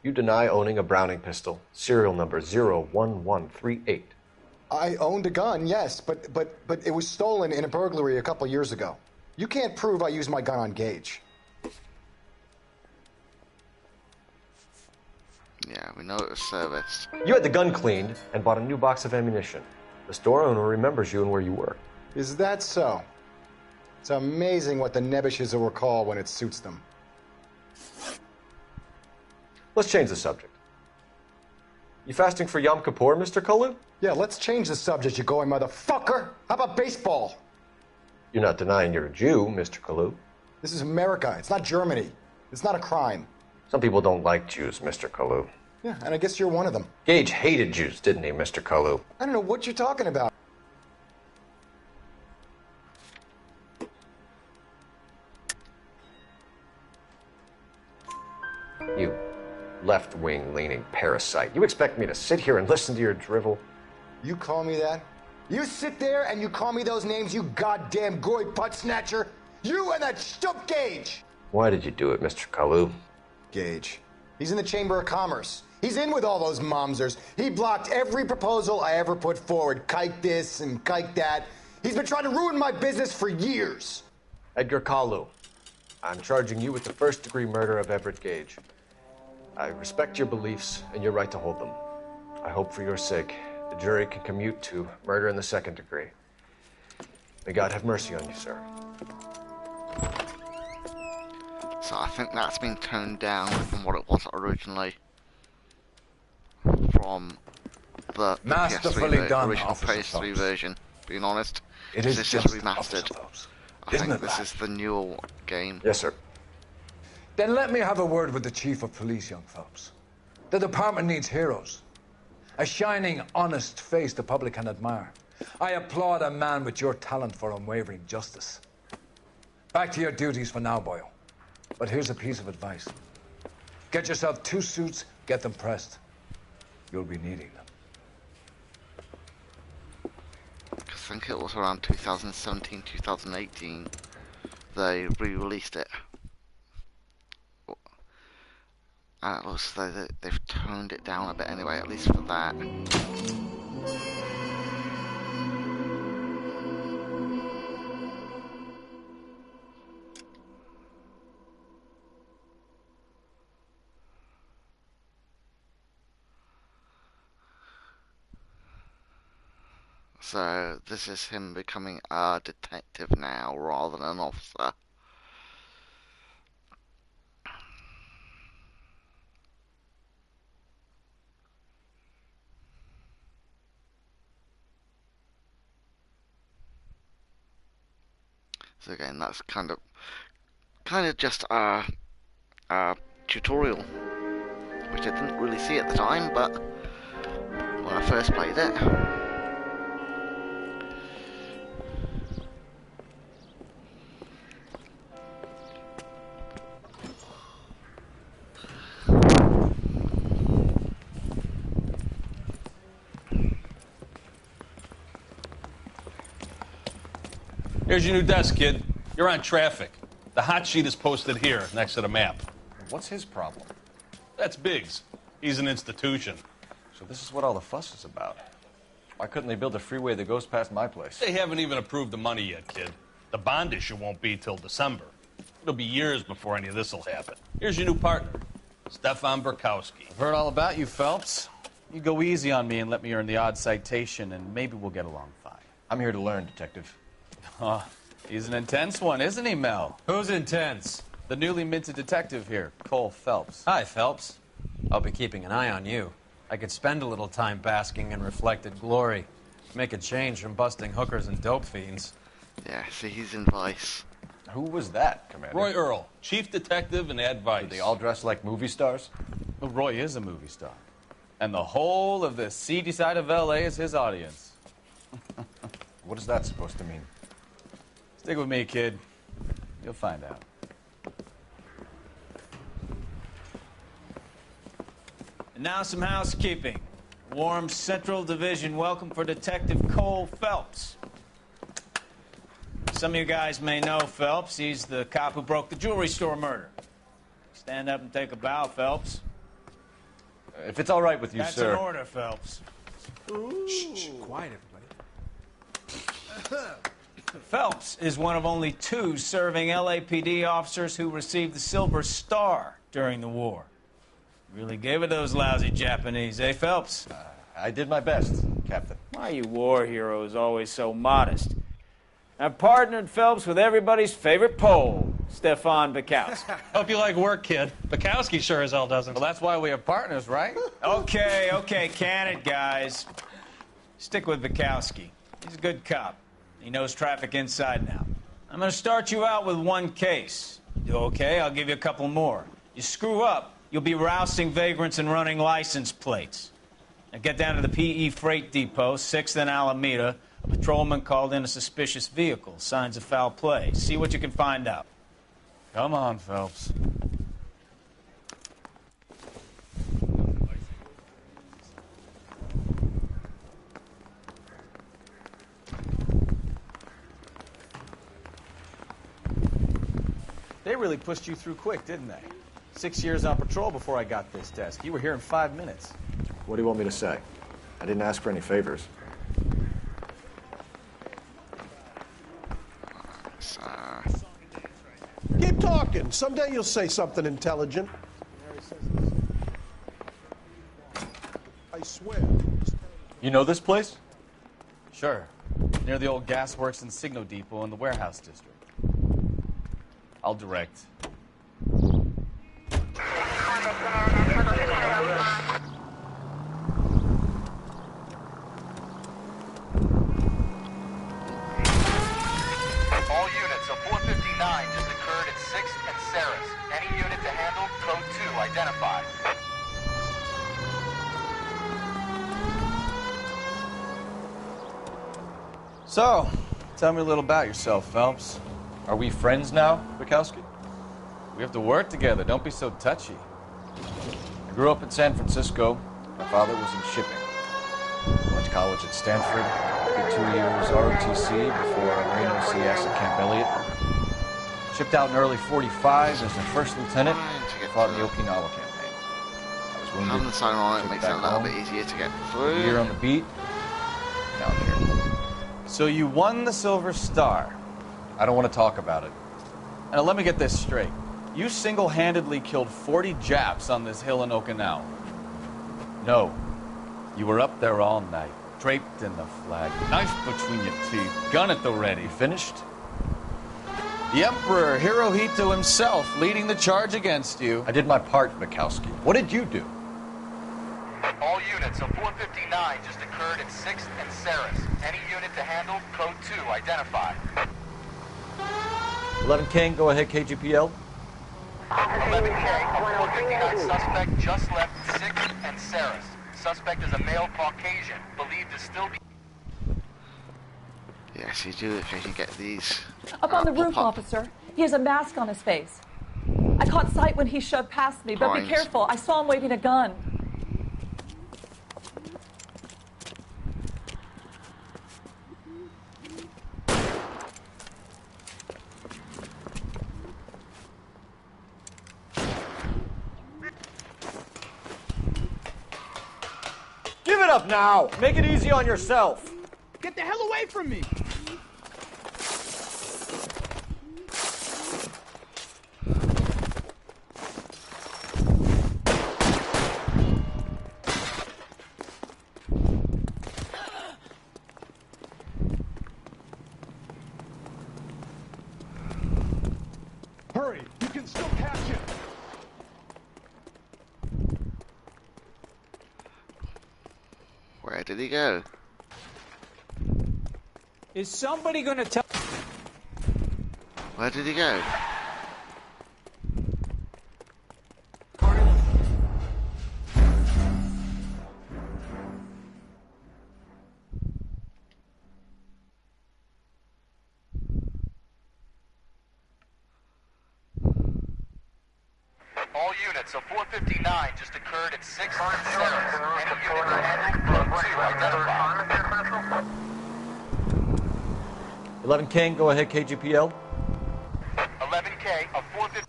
S8: You deny owning a Browning pistol, serial number 01138.
S20: I owned a gun, yes, but it was stolen in a burglary a couple years ago. You can't prove I used my gun on Gage.
S6: Yeah, we know it was serviced.
S8: You had the gun cleaned and bought a new box of ammunition. The store owner remembers you and where you were.
S20: Is that so? It's amazing what the Nebushes will recall when it suits them.
S8: Let's change the subject. You fasting for Yom Kippur, Mr. Kalu?
S20: Yeah, let's change the subject, you going motherfucker. How about baseball?
S8: You're not denying you're a Jew, Mr. Kalu.
S20: This is America. It's not Germany. It's not a crime.
S8: Some people don't like Jews, Mr. Kalu.
S20: Yeah, and I guess you're one of them.
S8: Gage hated Jews, didn't he, Mr. Kalu?
S20: I don't know what you're talking about.
S8: You left-wing leaning parasite. You expect me to sit here and listen to your drivel?
S20: You call me that? You sit there and you call me those names, you goddamn goy putt snatcher? You and that stump Gage!
S8: Why did you do it, Mr. Kalu?
S20: Gage. He's in the Chamber of Commerce. He's in with all those momsers. He blocked every proposal I ever put forward. Kike this and kike that. He's been trying to ruin my business for years.
S8: Edgar Kalu, I'm charging you with the first-degree murder of Everett Gage. I respect your beliefs and your right to hold them. I hope for your sake the jury can commute to murder in the second degree. May God have mercy on you, sir.
S6: So I think that's been toned down from what it was originally. From the
S7: Masterfully
S6: PS3
S7: done,
S6: original
S7: Officer
S6: PS3
S7: Phelps.
S6: version, being honest.
S7: It is
S6: this
S7: just
S6: is remastered. I
S7: Isn't
S6: think
S7: it
S6: this
S7: that?
S6: is the newer game.
S8: Yes, sir.
S7: Then let me have a word with the Chief of Police, young Phelps. The department needs heroes. A shining, honest face the public can admire. I applaud a man with your talent for unwavering justice. Back to your duties for now, boyo. But here's a piece of advice. Get yourself 2 suits, get them pressed. You'll be needing them.
S6: I think it was around 2017, 2018 they re-released it. And it looks like they've toned it down a bit anyway, at least for that. So this is him becoming a detective now rather than an officer. So again, that's kind of just a tutorial, which I didn't really see at the time, but when I first played it.
S11: Here's your new desk, kid. You're on traffic. The hot sheet is posted here, next to the map.
S8: What's his problem?
S11: That's Biggs. He's an institution.
S8: So this is what all the fuss is about. Why couldn't they build a freeway that goes past my place?
S11: They haven't even approved the money yet, kid. The bond issue won't be till December. It'll be years before any of this will happen. Here's your new partner, Stefan Burkowski.
S15: I've heard all about you, Phelps. You go easy on me and let me earn the odd citation, and maybe we'll get along fine.
S8: I'm here to learn, Detective.
S15: Oh, he's an intense one, isn't he, Mel?
S22: Who's intense?
S15: The newly minted detective here, Cole Phelps.
S22: Hi, Phelps. I'll be keeping an eye on you. I could spend a little time basking in reflected glory. Make a change from busting hookers and dope fiends.
S6: Yeah, see, he's in Vice.
S8: Who was that, Commander?
S11: Roy Earl, chief detective and advice.
S8: Do they all dress like movie stars?
S15: Well, Roy is a movie star. And the whole of the seedy side of L.A. is his audience.
S8: What is that supposed to mean?
S15: Stick with me, kid. You'll find out. And now some housekeeping. Warm Central Division welcome for Detective Cole Phelps. Some of you guys may know Phelps. He's the cop who broke the jewelry store murder. Stand up and take a bow, Phelps.
S8: If it's all right with you,
S15: That's
S8: sir.
S15: an order, Phelps.
S18: Shh, quiet, everybody.
S15: Phelps is one of only 2 serving LAPD officers who received the Silver Star during the war. Really gave it those lousy Japanese, eh, Phelps?
S8: I did my best, Captain.
S15: Why are you war heroes always so modest? I've partnered Phelps with everybody's favorite Pole, Stefan Bukowski.
S11: Hope you like work, kid. Bukowski sure as hell doesn't.
S22: Well, that's why we have partners, right?
S15: Okay, can it, guys? Stick with Bukowski. He's a good cop. He knows traffic inside and out. I'm going to start you out with one case. Do okay? I'll give you a couple more. You screw up, you'll be rousting vagrants and running license plates. Now get down to the PE Freight Depot, 6th and Alameda. A patrolman called in a suspicious vehicle. Signs of foul play. See what you can find out.
S22: Come on, Phelps.
S2: They really pushed you through quick, didn't they? 6 years on patrol before I got this desk. You were here in 5 minutes.
S8: What do you want me to say? I didn't ask for any favors.
S12: Keep talking. Someday you'll say something intelligent. I swear.
S2: You know this place? Sure. Near the old gasworks and Signo Depot in the warehouse district. I'll direct.
S23: All units, a 459 just occurred at 6th and Saris. Any unit to handle, code 2, identify.
S2: So, tell me a little about yourself, Phelps. Are we friends now, Bukowski? We have to work together. Don't be so touchy. I grew up in San Francisco. My father was in shipping. Went to college at Stanford. Did 2 years ROTC before Marine CS at Camp Elliott. Shipped out in early 45 as a first lieutenant. Fought in the Okinawa campaign. I was wounded.
S6: Having the sign on it
S2: shipped
S6: makes it a
S2: back
S6: little
S2: home.
S6: bit easier to get
S2: A
S6: through.
S2: year on the beat. Now I'm here. So you won the Silver Star. I don't want to talk about it. And now let me get this straight. You single-handedly killed 40 Japs on this hill in Okinawa. No. You were up there all night, draped in the flag, knife between your teeth, gun at the ready. Finished? The Emperor Hirohito himself leading the charge against you.
S8: I did my part, Bukowski. What did you do?
S23: All units, a 459 just occurred at 6th and Saris. Any unit to handle, code 2, identify.
S8: 11 King, go ahead, KGPL.
S23: 11K, a 459 suspect just left 6th and Saris. Suspect is a male Caucasian, believed to still be...
S6: Yes, you do if you can get these.
S24: Up on the roof,
S6: pop-up.
S24: officer. He has a mask on his face. I caught sight when he shoved past me, but be
S6: Points.
S24: careful. I saw him waving a gun.
S8: Give it up now! Make it easy on yourself!
S25: Get the hell away from me!
S12: Hurry! You can still catch him!
S6: Where did he go?
S15: Is somebody gonna tell...
S6: Where did he go?
S23: All units, a 459 just occurred at 6th and Saris. Any unit to handle, code 2, identify.
S8: 11 King, go ahead, KGPL.
S23: 11K, a 459...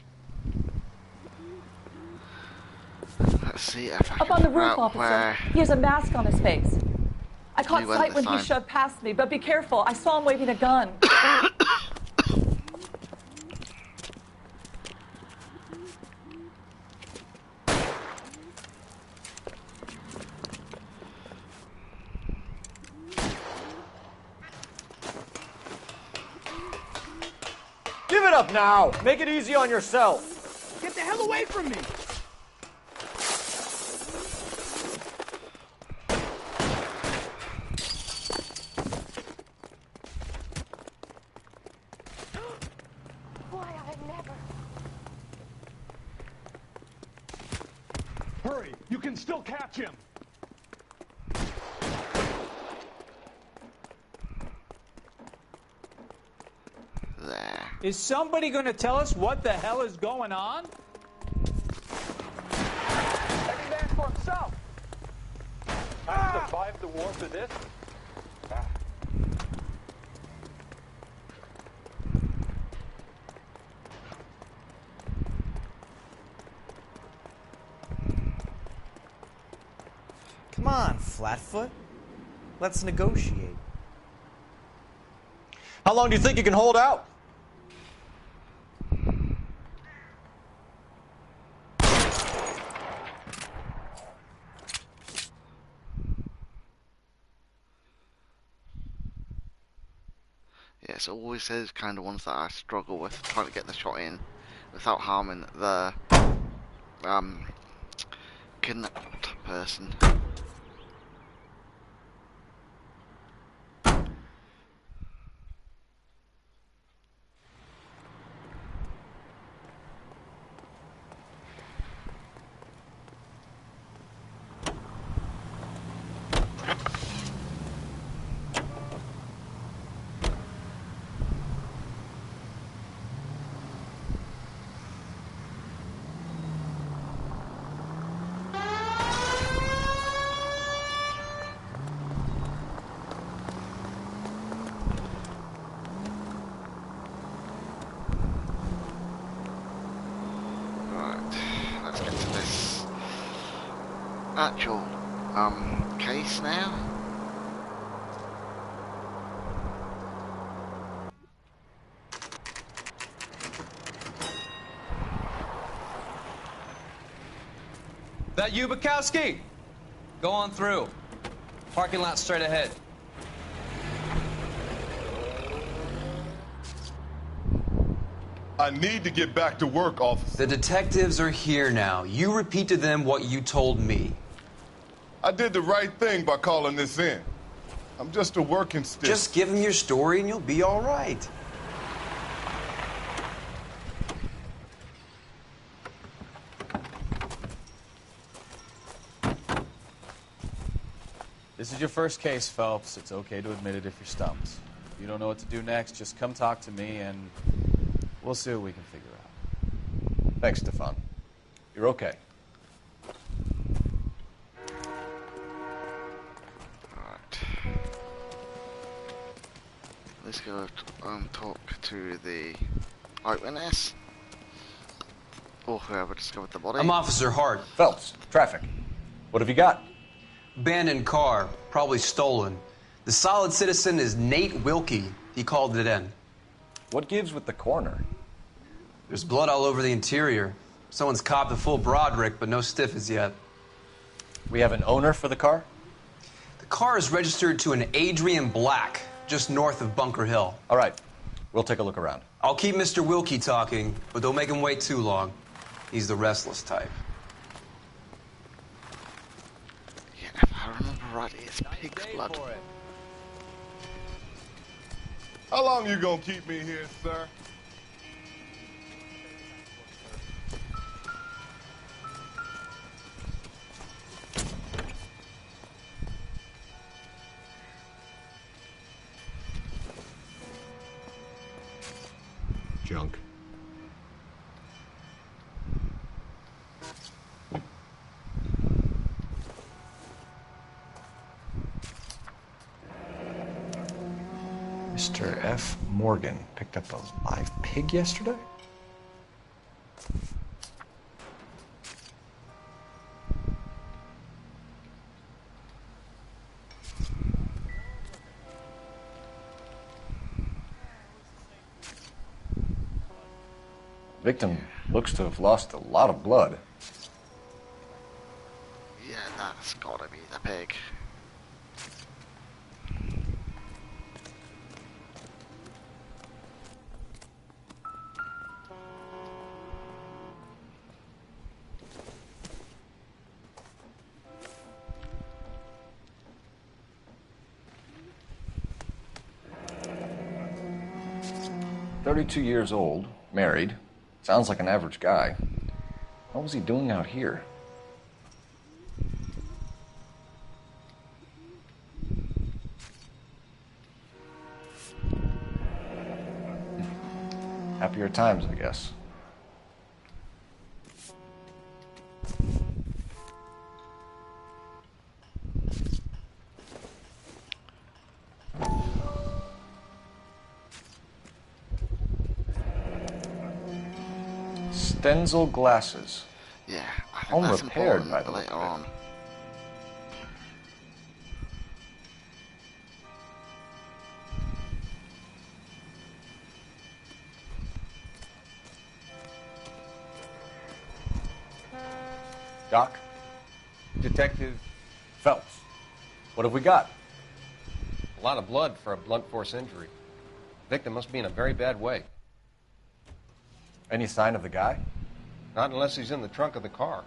S6: Let's see if I
S24: Up
S6: can
S24: on the
S6: figure
S24: roof,
S6: out
S24: officer.
S6: where.
S24: He has a mask on his face. I caught
S6: You went
S24: sight
S6: this
S24: when he
S6: time.
S24: shoved past me, but be careful. I saw him waving a gun.
S8: Give it up now! Make it easy on yourself!
S25: Get the hell away from me!
S9: Why, I never.
S3: Hurry! You can still catch him!
S6: There.
S15: Is somebody going to tell us what the hell is going on?
S14: Every man for himself. I survived the war for this.
S10: Come on, Flatfoot. Let's negotiate.
S8: How long do you think you can hold out?
S6: Yeah, it's always those kind of ones that I struggle with, trying to get the shot in without harming the kidnapped person. Let's get to this actual case now.
S22: That you, Bukowski? Go on through. Parking lot straight ahead.
S13: I need to get back to work, officer.
S22: The detectives are here now. You repeat to them what you told me.
S13: I did the right thing by calling this in. I'm just a working stick.
S22: Just give them your story and you'll be all right.
S2: This is your first case, Phelps. It's okay to admit it if you're stumped. If you don't know what to do next, just come talk to me and we'll see what we can figure out.
S8: Thanks, Stefan. You're okay.
S6: Alright. Let's go talk to the eyewitness. Or whoever discovered the body.
S22: I'm Officer Hart.
S8: Phelps, traffic. What have you got?
S22: Abandoned car, probably stolen. The solid citizen is Nate Wilkie. He called it in.
S8: What gives with the coroner?
S22: There's blood all over the interior. Someone's copped a full Broderick, but no stiff as yet.
S8: We have an owner for the car?
S22: The car is registered to an Adrian Black, just north of Bunker Hill.
S8: All right. We'll take a look around.
S22: I'll keep Mr. Wilkie talking, but don't make him wait too long. He's the restless type.
S6: Yeah, if I remember right, it's pig's blood.
S13: How long you gonna keep me here, sir?
S8: Junk. Mr. F. Morgan picked up a live pig yesterday? Victim looks to have lost a lot of blood.
S6: Yeah, that's gotta be the pig.
S2: 32 years old, married. Sounds like an average guy. What was he doing out here? Happier times, I guess. Stenzel glasses.
S6: Yeah, I think
S2: Home
S6: that's
S2: repaired,
S6: important
S2: by the way.
S6: later on.
S2: Doc?
S18: Detective
S2: Phelps. What have we got?
S18: a lot of blood for a blunt force injury. Victim must be in a very bad way.
S2: Any sign of the guy?
S18: Not unless he's in the trunk of the car.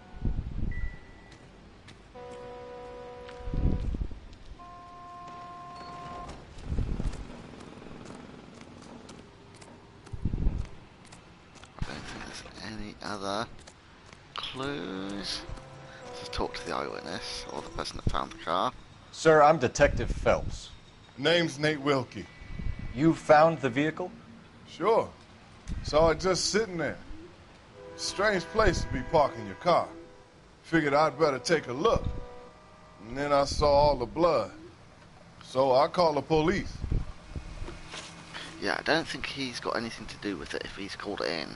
S6: I don't think there's any other clues. Just talk to the eyewitness or the person that found the car.
S2: Sir, I'm Detective Phelps.
S13: Name's Nate Wilkie.
S2: You found the vehicle?
S13: Sure. Saw it just sitting there. Strange place to be parking your car. Figured I'd better take a look. And then I saw all the blood. So I called the police.
S6: Yeah, I don't think he's got anything to do with it if he's called it in.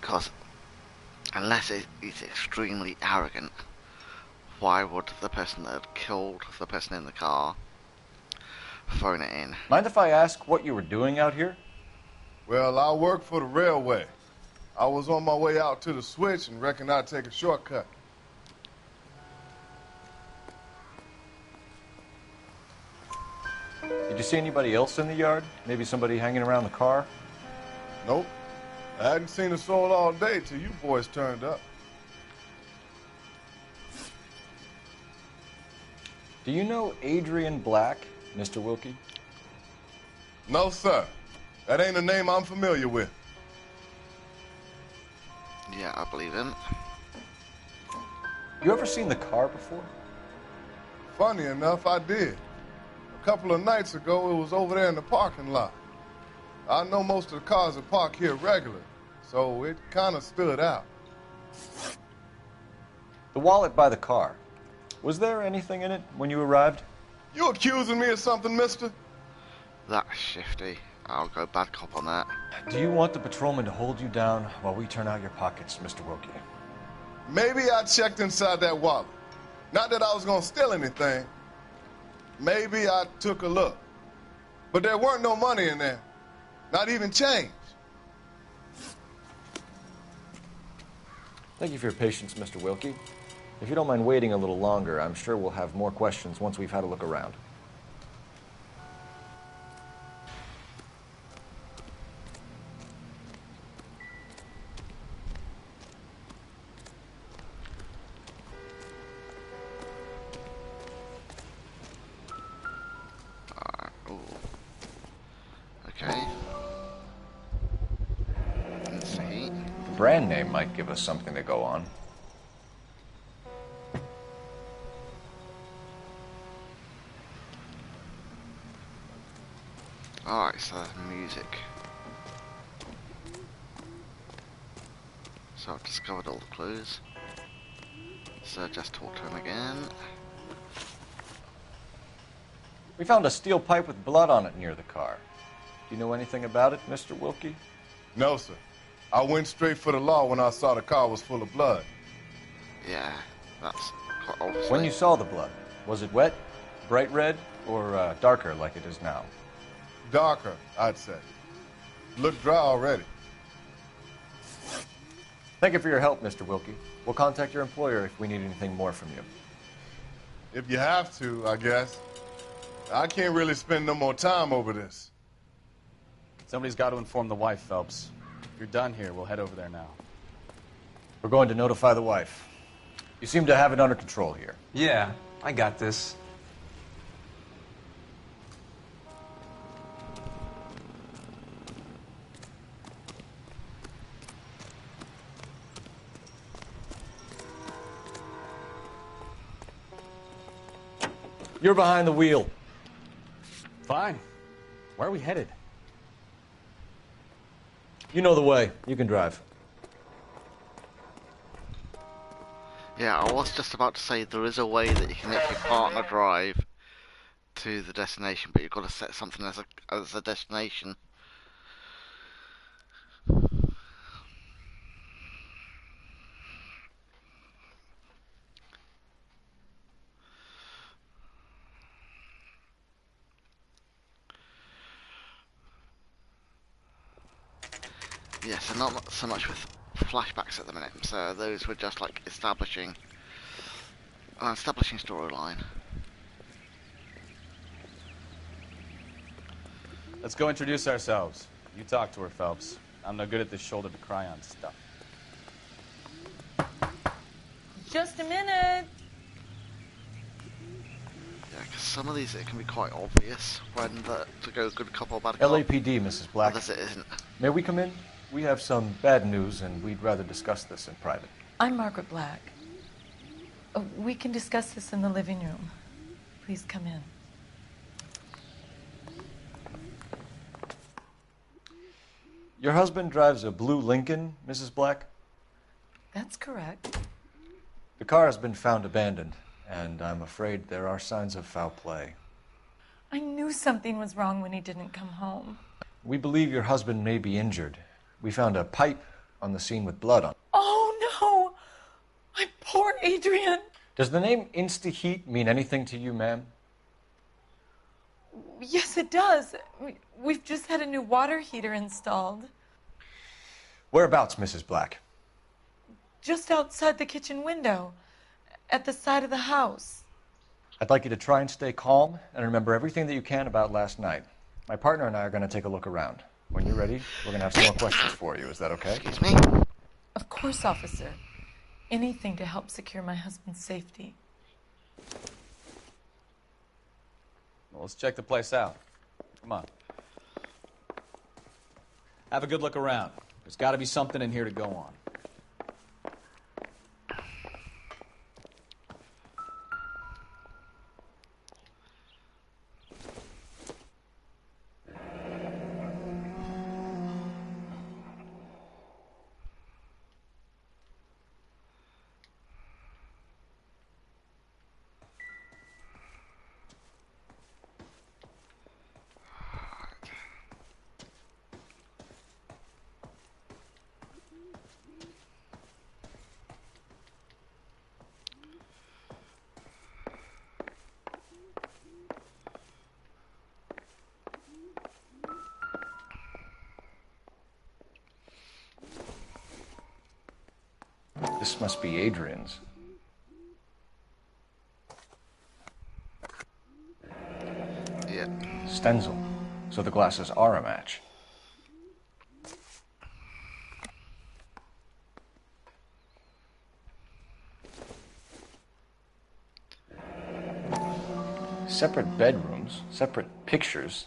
S6: Because unless he's extremely arrogant, why would the person that had killed the person in the car phone it in?
S2: Mind if I ask what you were doing out here?
S13: Well, I work for the railway. I was on my way out to the switch and reckoned I'd take a shortcut.
S2: Did you see anybody else in the yard? Maybe somebody hanging around the car?
S13: Nope. I hadn't seen a soul all day till you boys turned up.
S2: Do you know Adrian Black, Mr. Wilkie?
S13: No, sir. That ain't a name I'm familiar with.
S6: Yeah, I believe him.
S2: You ever seen the car before?
S13: Funny enough, I did. A couple of nights ago, it was over there in the parking lot. I know most of the cars are parked here regularly, so it kind of stood out.
S2: The wallet by the car. Was there anything in it when you arrived?
S13: You accusing me of something, mister?
S6: That's shifty. I'll go bad cop on that.
S2: Do you want the patrolman to hold you down while we turn out your pockets, Mr. Wilkie?
S13: Maybe I checked inside that wallet. Not that I was going to steal anything. Maybe I took a look. But there weren't no money in there. Not even change.
S2: Thank you for your patience, Mr. Wilkie. If you don't mind waiting a little longer, I'm sure we'll have more questions once we've had a look around.
S6: Okay. Let's see.
S2: The brand name might give us something to go on.
S6: Alright, so music. So I've discovered all the clues. So just talk to him again.
S2: We found a steel pipe with blood on it near the car. Do you know anything about it, Mr. Wilkie?
S13: No, sir. I went straight for the law when I saw the car was full of blood.
S6: Yeah, that's quite obvious.
S2: When you saw the blood, was it wet, bright red, or darker like it is now?
S13: Darker, I'd say. Looked dry already.
S2: Thank you for your help, Mr. Wilkie. We'll contact your employer if we need anything more from you.
S13: If you have to, I guess. I can't really spend no more time over this.
S14: Somebody's got to inform the wife, Phelps. If you're done here, we'll head over there now.
S2: We're going to notify the wife. You seem to have it under control here.
S22: Yeah, I got this.
S8: You're behind the wheel.
S2: Fine. Where are we headed?
S8: You know the way. You can drive.
S6: Yeah, I was just about to say there is a way that you can let your partner drive to the destination, but you've got to set something as a destination. Yeah, so not so much with flashbacks at the minute. So those were just like establishing storyline.
S2: Let's go introduce ourselves. You talk to her, Phelps. I'm no good at this shoulder to cry on stuff.
S24: Just a minute.
S6: Yeah, because some of these it can be quite obvious when to go good cop or bad cop.
S8: LAPD, Mrs. Black.
S6: Others it isn't.
S8: May we come in? We have some bad news, and we'd rather discuss this in private.
S24: I'm Margaret Black. We can discuss this in the living room. Please come in.
S8: Your husband drives a blue Lincoln, Mrs. Black?
S24: That's correct.
S8: The car has been found abandoned, and I'm afraid there are signs of foul play.
S24: I knew something was wrong when he didn't come home.
S8: We believe your husband may be injured. We found a pipe on the scene with blood on it.
S24: Oh, no! My poor Adrian!
S8: Does the name Insta-Heat mean anything to you, ma'am?
S24: Yes, it does. We've just had a new water heater installed.
S8: Whereabouts, Mrs. Black?
S24: Just outside the kitchen window, at the side of the house.
S8: I'd like you to try and stay calm and remember everything that you can about last night. My partner and I are going to take a look around. When you're ready, we're going to have some more questions for you. Is that okay?
S6: Excuse me?
S24: Of course, officer. Anything to help secure my husband's safety.
S2: Well, let's check the place out. Come on. Have a good look around. There's got to be something in here to go on.
S8: This must be Adrian's.
S6: Yeah.
S8: Stenzel. So the glasses are a match. Separate bedrooms, separate pictures.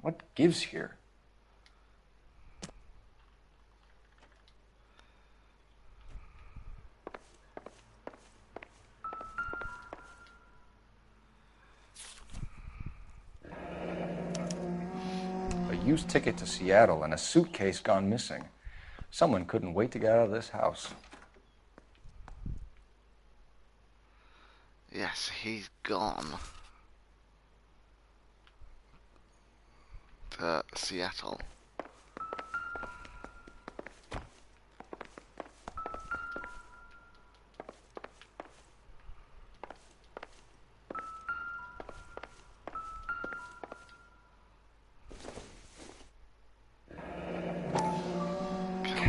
S8: What gives here? Used ticket to Seattle and a suitcase gone missing. Someone couldn't wait to get out of this house.
S6: Yes, he's gone to Seattle.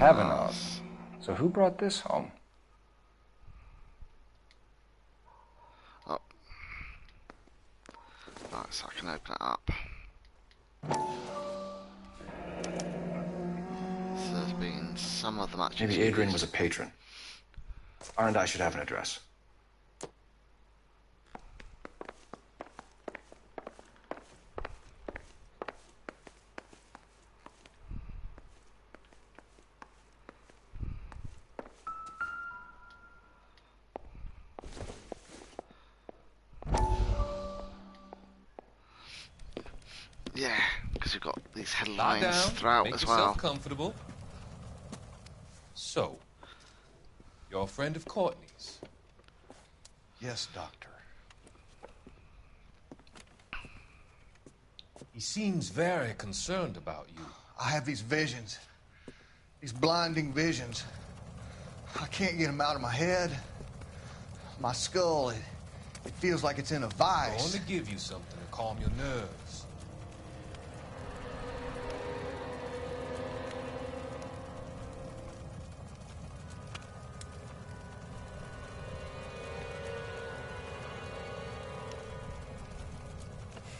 S8: Kavanaugh's. So who brought this home?
S6: Oh. Right, so I can open it up. So there's been some of the matches.
S8: Maybe Adrian was a patron. R&I should have an address.
S6: Yeah, because you've got these
S4: Lie
S6: headlines
S4: down,
S6: throughout
S4: make
S6: as
S4: yourself
S6: well.
S4: comfortable. So, you're a friend of Courtney's?
S16: Yes, Doctor.
S4: He seems very concerned about you.
S16: I have these visions. These blinding visions. I can't get them out of my head. My skull, it feels like it's in a
S4: I'm
S16: vice.
S4: going to give you something to calm your nerves.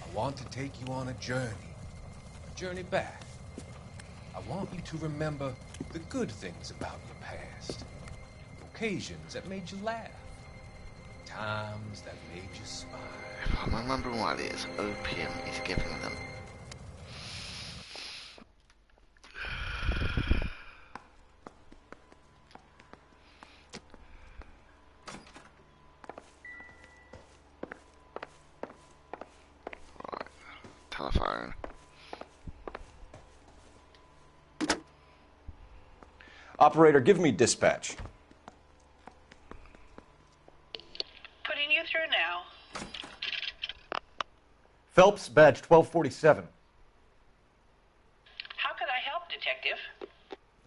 S4: I want to take you on a journey back. I want you to remember the good things about your past, occasions that made you laugh, times that made you smile.
S6: If I'm remembering rightly, it's opium he's giving them. Right, telephone.
S8: Operator, give me dispatch.
S17: Putting you through now.
S8: Phelps, badge 1247.
S17: How could I help, Detective?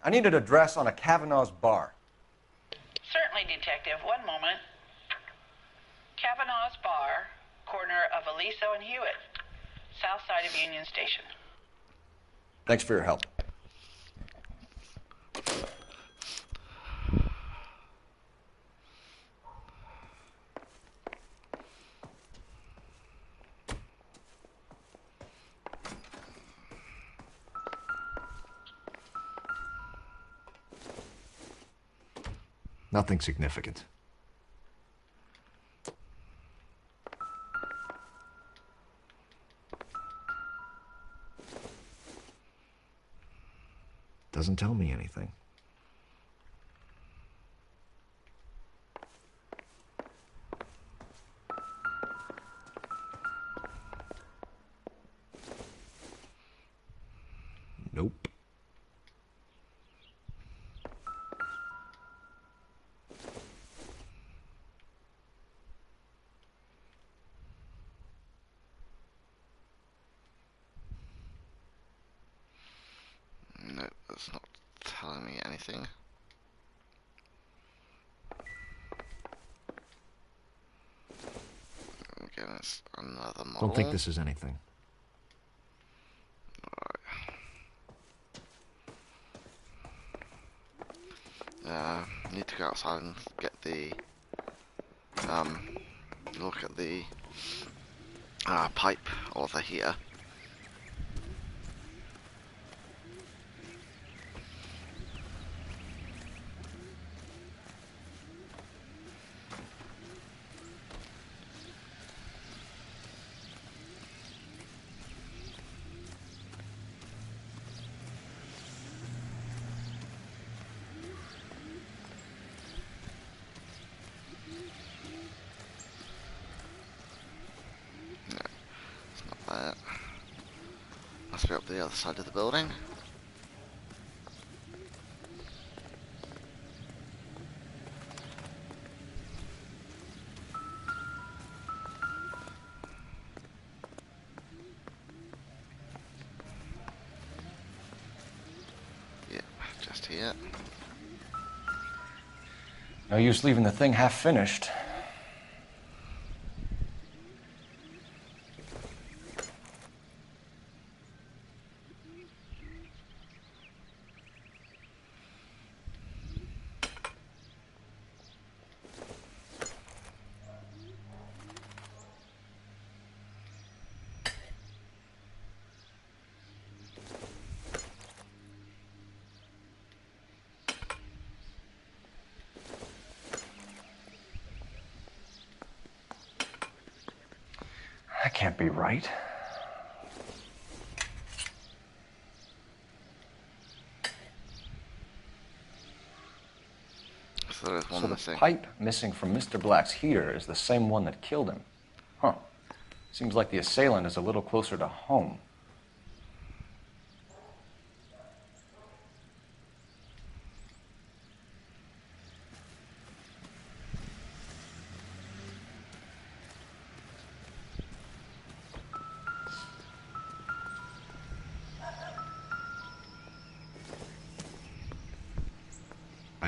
S8: I need an address on a Kavanaugh's bar.
S17: Certainly, Detective. One moment. Kavanaugh's Bar, corner of Aliso and Hewitt, south side of Union Station.
S8: Thanks for your help.
S19: Nothing significant. Doesn't tell me anything. Nope.
S6: No, that's not telling me anything. Again, it's another model.
S19: Don't think this is anything.
S6: Need to go outside and get the look at the pipe or the heater. Must be up the other side of the building. Yep, just here.
S2: No use leaving the thing half finished. That can't be right.
S6: So there's one
S2: So the
S6: missing.
S2: pipe missing from Mr. Black's heater is the same one that killed him. Huh. Seems like the assailant is a little closer to home.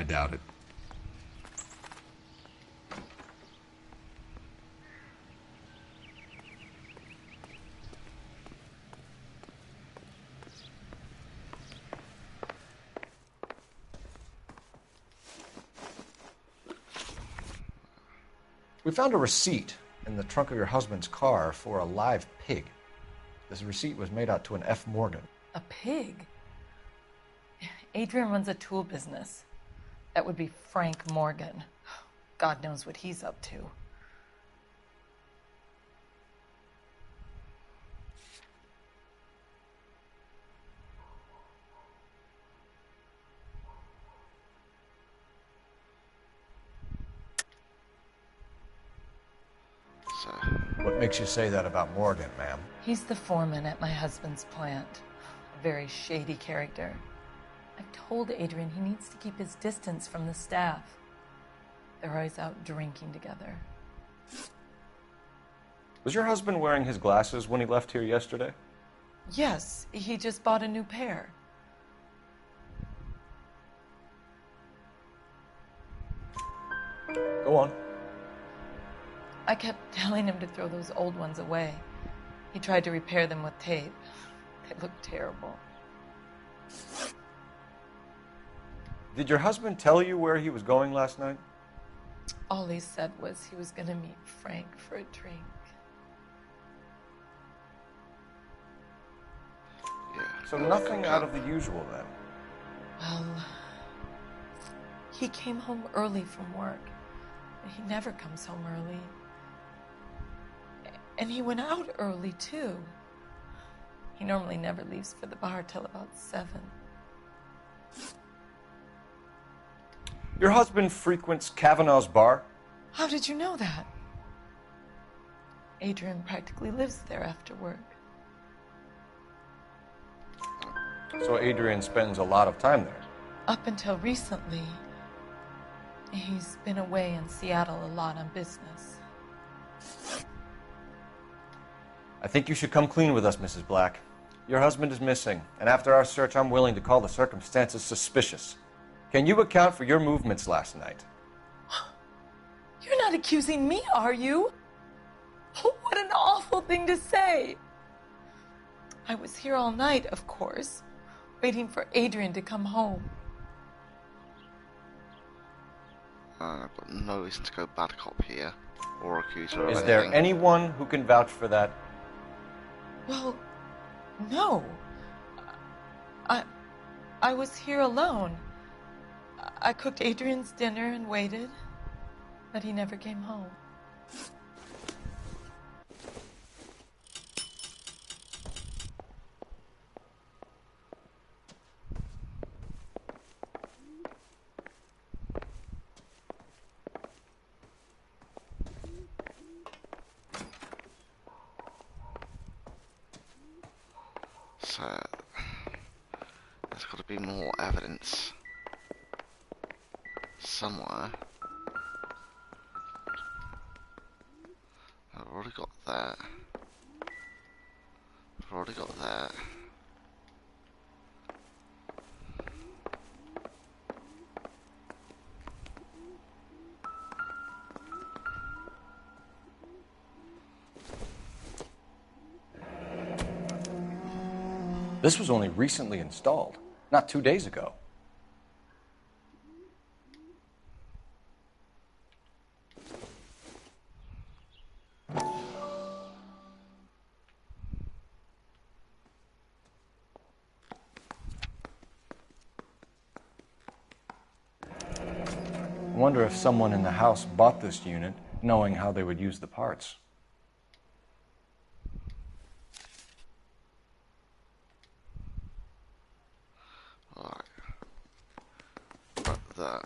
S19: doubt it.
S8: We found a receipt in the trunk of your husband's car for a live pig. This receipt was made out to an F. Morgan.
S24: A pig? Adrian runs a tool business. That would be Frank Morgan. God knows what he's up to.
S8: What makes you say that about Morgan, ma'am?
S24: He's the foreman at my husband's plant. A very shady character. I've told Adrian he needs to keep his distance from the staff. They're always out drinking together.
S2: Was your husband wearing his glasses when he left here yesterday?
S24: Yes, he just bought a new pair.
S8: Go on.
S24: I kept telling him to throw those old ones away. He tried to repair them with tape. They looked terrible.
S2: Did your husband tell you where he was going last night?
S24: All he said was he was going to meet Frank for a drink.
S2: So nothing out of the usual then?
S24: Well, he came home early from work. He never comes home early. And he went out early, too. He normally never leaves for the bar till about 7.
S2: Your husband frequents Kavanaugh's bar?
S24: How did you know that? Adrian practically lives there after work.
S2: So Adrian spends a lot of time there?
S24: Up until recently, he's been away in Seattle a lot on business.
S2: I think you should come clean with us, Mrs. Black. Your husband is missing, and after our search, I'm willing to call the circumstances suspicious. Can you account for your movements last night?
S24: You're not accusing me, are you? What an awful thing to say. I was here all night, of course, waiting for Adrian to come home.
S6: I've got no reason to go bad cop here, or accuse her of
S2: Is
S6: anything.
S2: there anyone who can vouch for that?
S24: Well, no. I was here alone. I cooked Adrian's dinner and waited, but he never came home.
S6: So, there's got to be more evidence somewhere. I've already got that. I've already got that.
S2: This was only recently installed, not 2 days ago. I wonder if someone in the house bought this unit knowing how they would use the parts.
S6: But the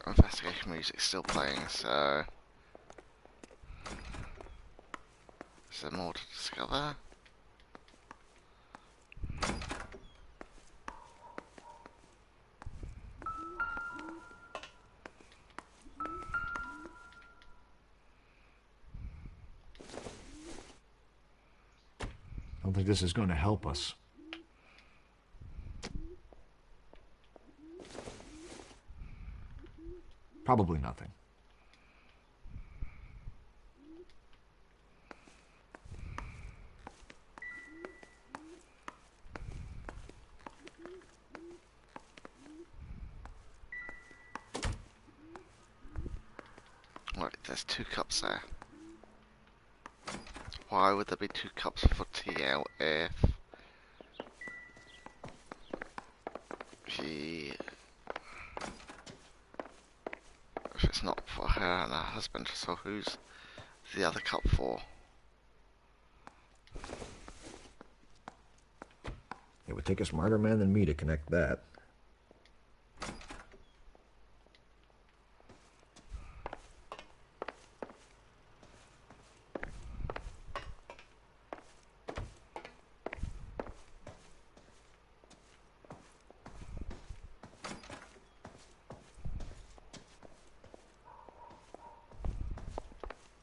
S6: investigation music's still playing, so... Is there more to discover?
S19: I don't think this is going to help us. Probably nothing.
S6: Right, there's 2 cups there. Why would there be 2 cups for TL if it's not for her and her husband? So who's the other cup for?
S19: It would take a smarter man than me to connect that.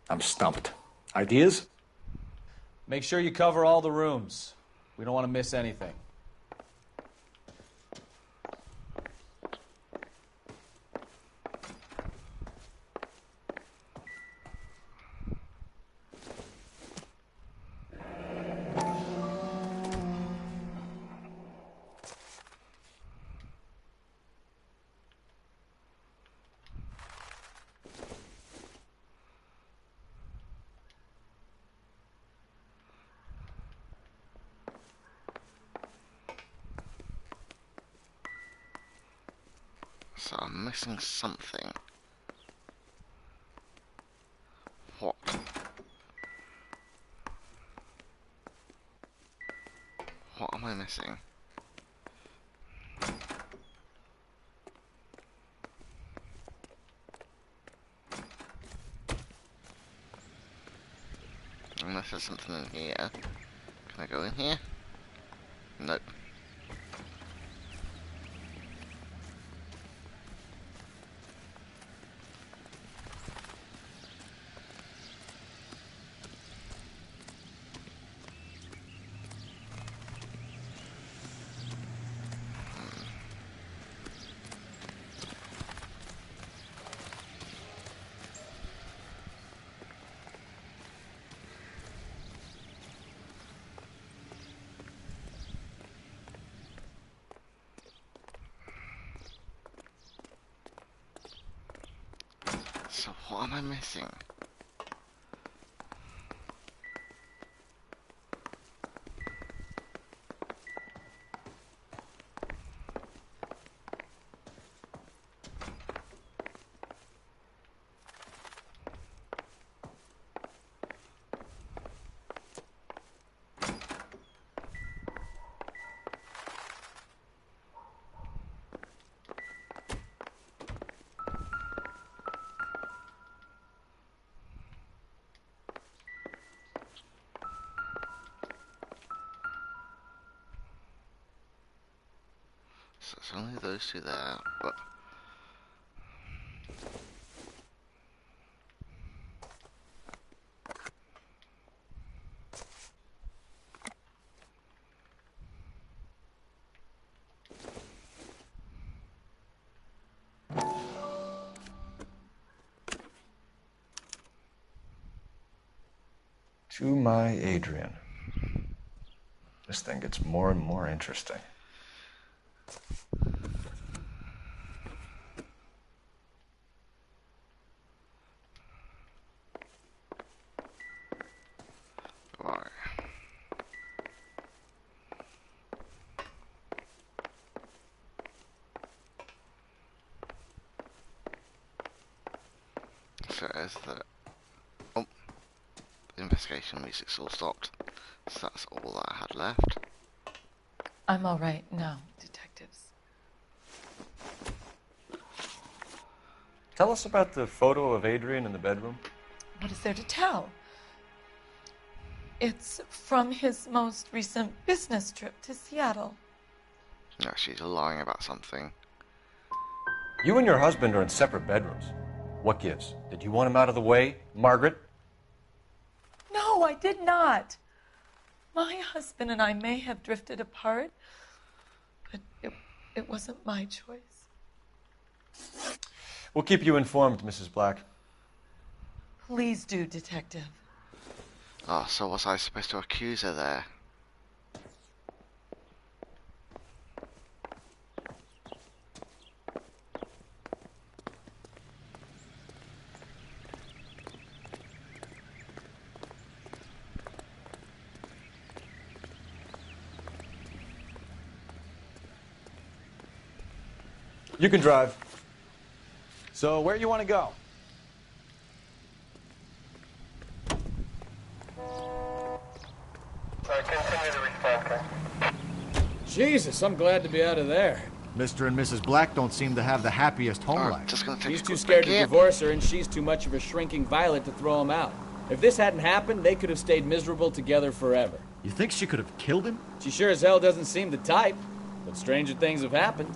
S19: I'm stumped. Ideas?
S2: Make sure you cover all the rooms. We don't want to miss anything.
S6: So I'm missing something. What? What am I missing? Unless there's something in here. Can I go in here? Nope. So what am I missing? So it's only those 2 there, but
S8: To my Adrian. This thing gets more and more interesting.
S6: right. So as the investigation music's all stopped. So that's all that I had left.
S24: I'm all right now, detectives.
S2: Tell us about the photo of Adrian in the bedroom.
S24: What is there to tell? It's from his most recent business trip to Seattle.
S6: No, she's lying about something.
S2: You and your husband are in separate bedrooms. What gives? Did you want him out of the way, Margaret?
S24: No, I did not. My husband and I may have drifted apart, but it wasn't my choice.
S2: We'll keep you informed, Mrs. Black.
S24: Please do, Detective.
S6: Oh, so was I supposed to accuse her there?
S2: You can drive.
S1: So, where you want to go?
S5: Jesus, I'm glad to be out of there.
S19: Mr. and Mrs. Black don't seem to have the happiest home life.
S5: He's too scared to divorce her, and she's too much of a shrinking violet to throw him out. If this hadn't happened, they could have stayed miserable together forever.
S19: You think she could have killed him?
S5: She sure as hell doesn't seem the type, but stranger things have happened.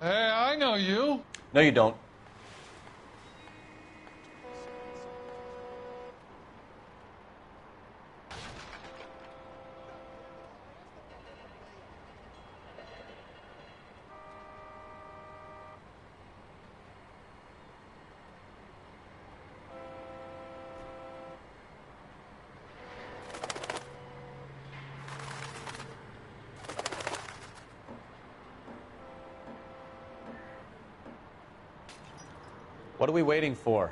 S7: Hey, I know you.
S2: No, you don't.
S1: What are we waiting for?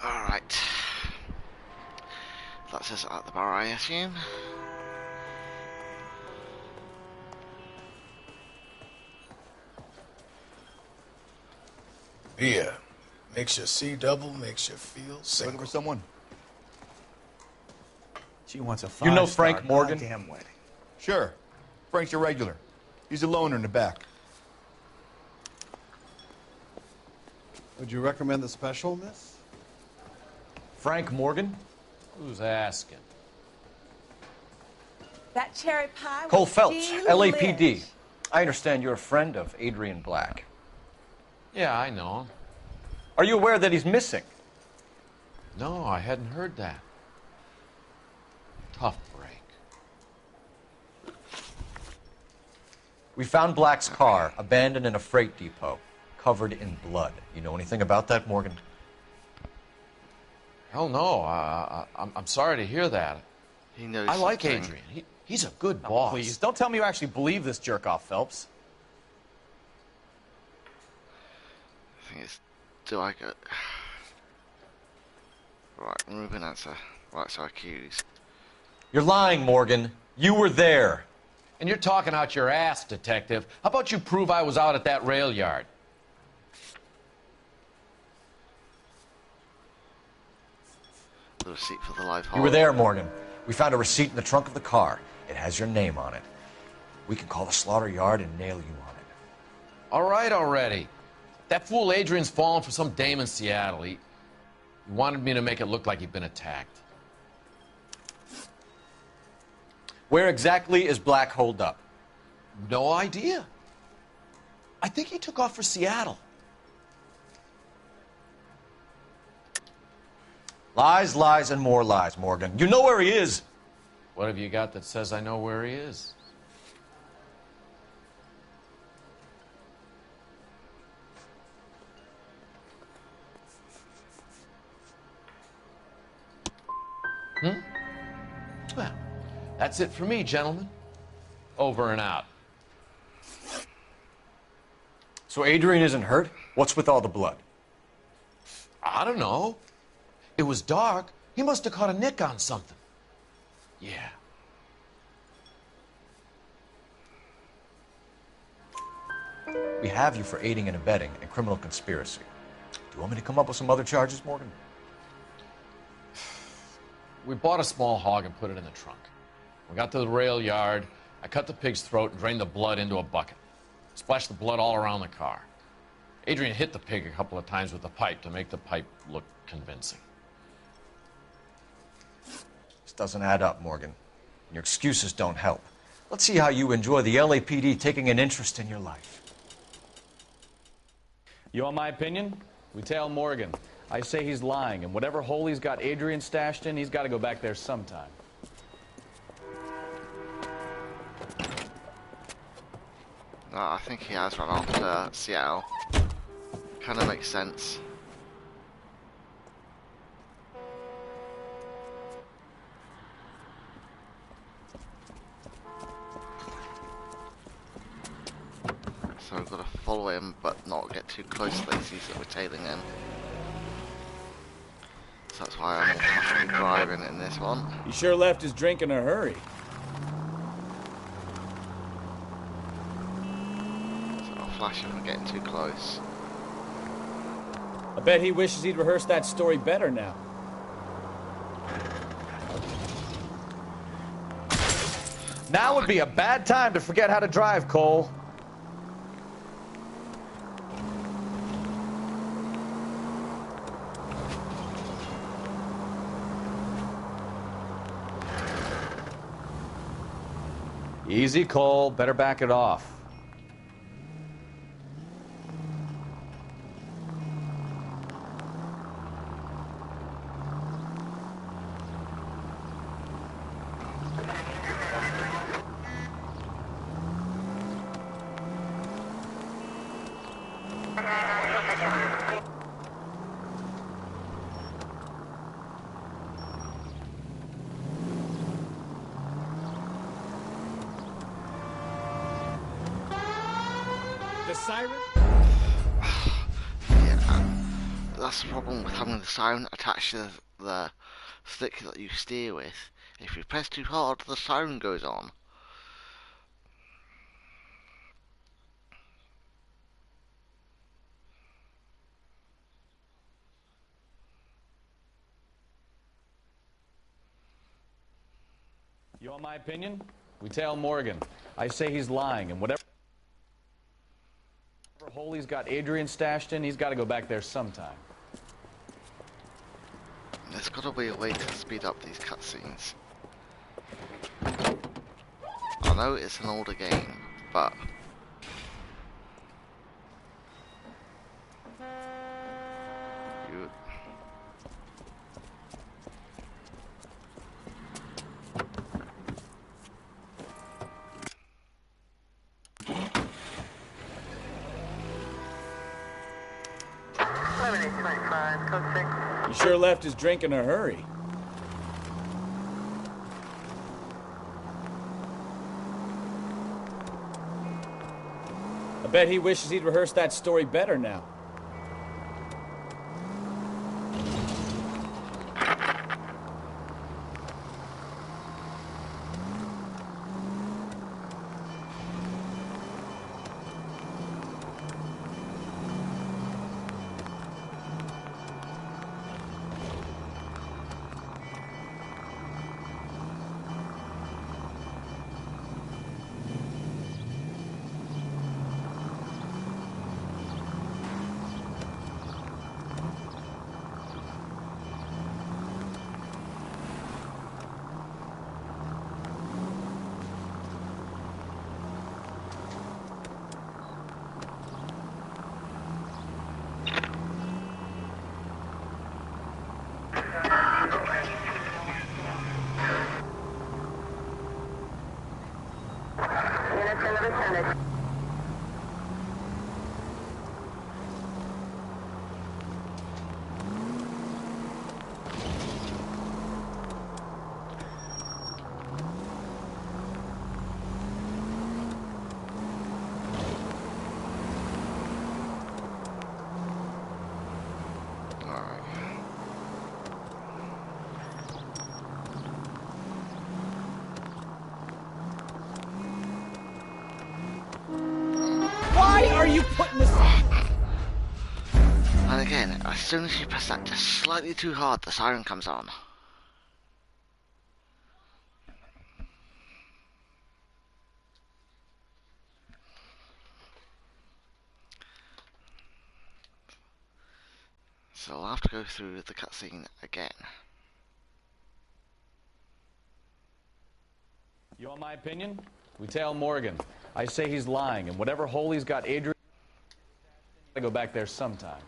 S6: Alright. That's us at the bar, I assume.
S20: Beer. Makes you see double, makes you feel single.
S21: Looking for someone?
S1: She wants a
S2: You know Frank Morgan?
S1: Goddamn wedding.
S21: Sure. Frank's a regular. He's a loner in the back.
S12: Would you recommend the special, miss?
S2: Frank Morgan?
S22: Who's asking?
S24: That cherry pie
S2: Cole
S24: was
S2: Phelps,
S24: delish.
S2: LAPD. I understand you're a friend of Adrian Black.
S22: Yeah, I know him.
S2: Are you aware that he's missing?
S22: No, I hadn't heard that. Tough break.
S2: We found Black's car abandoned in a freight depot, covered in blood. You know anything about that, Morgan?
S22: Hell no. I'm sorry to hear that.
S6: He knows
S22: I like
S6: something.
S22: Adrian. He's a good boss.
S1: Please, don't tell me you actually believe this jerk-off, Phelps.
S6: I think it's... Do I go... Right, remove an answer. Right, so accused.
S2: You're lying, Morgan. You were there.
S22: And you're talking out your ass, detective. How about you prove I was out at that rail yard?
S6: The receipt for the live
S2: You were there, Morgan. We found a receipt in the trunk of the car. It has your name on it. We can call the slaughter yard and nail you on it.
S22: All right already. That fool Adrian's fallen for some dame in Seattle. He wanted me to make it look like he'd been attacked.
S2: Where exactly is Black holed up?
S22: No idea. I think he took off for Seattle.
S2: Lies, lies, and more lies, Morgan. You know where he is.
S22: What have you got that says I know where he is? Well, that's it for me, gentlemen. Over and out.
S2: So Adrian isn't hurt? What's with all the blood?
S3: I don't know. It was dark. He must have caught a nick on something. Yeah.
S21: We have you for aiding and abetting and criminal conspiracy. Do you want me to come up with some other charges, Morgan?
S3: We bought a small hog and put it in the trunk. We got to the rail yard. I cut the pig's throat and drained the blood into a bucket. Splashed the blood all around the car. Adrian hit the pig a couple of times with the pipe to make the pipe look convincing.
S21: This doesn't add up, Morgan. Your excuses don't help. Let's see how you enjoy the LAPD taking an interest in your life.
S5: You want my opinion? We tail Morgan. I say he's lying, and whatever hole he's got Adrian stashed in, he's got to go back there sometime.
S6: I think he has run off to Seattle. Kind of makes sense. So we've got to follow him, but not get too close to these that we're tailing him. So that's why I'm automatically driving in this one.
S5: He sure left his drink in a hurry.
S6: So I'll flash if we're getting too close.
S5: I bet he wishes he'd rehearsed that story better now.
S1: Now would be a bad time to forget how to drive, Cole.
S5: Easy, Cole. Better back it off. Siren?
S6: Yeah, that's the problem with having the siren attached to the stick that you steer with. If you press too hard, the siren goes on.
S5: You want my opinion? We tail Morgan. I say he's lying, and whatever hole he's got Adrian stashed in, he's got to go back there sometime.
S6: There's got to be a way to speed up these cutscenes. I know it's an older game, but you...
S5: He sure left his drink in a hurry. I bet he wishes he'd rehearsed that story better now.
S6: then, as soon as you press that just slightly too hard, the siren comes on. So I'll have to go through the cutscene again.
S2: You want my opinion? We tell Morgan. I say he's lying, and whatever hole he's got Adrian, I go back there sometime.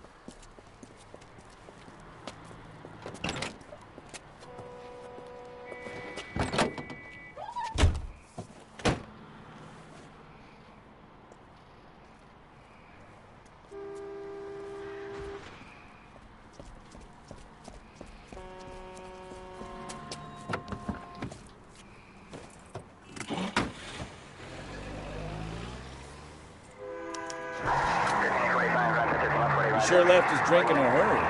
S5: He sure left his drink in a hurry.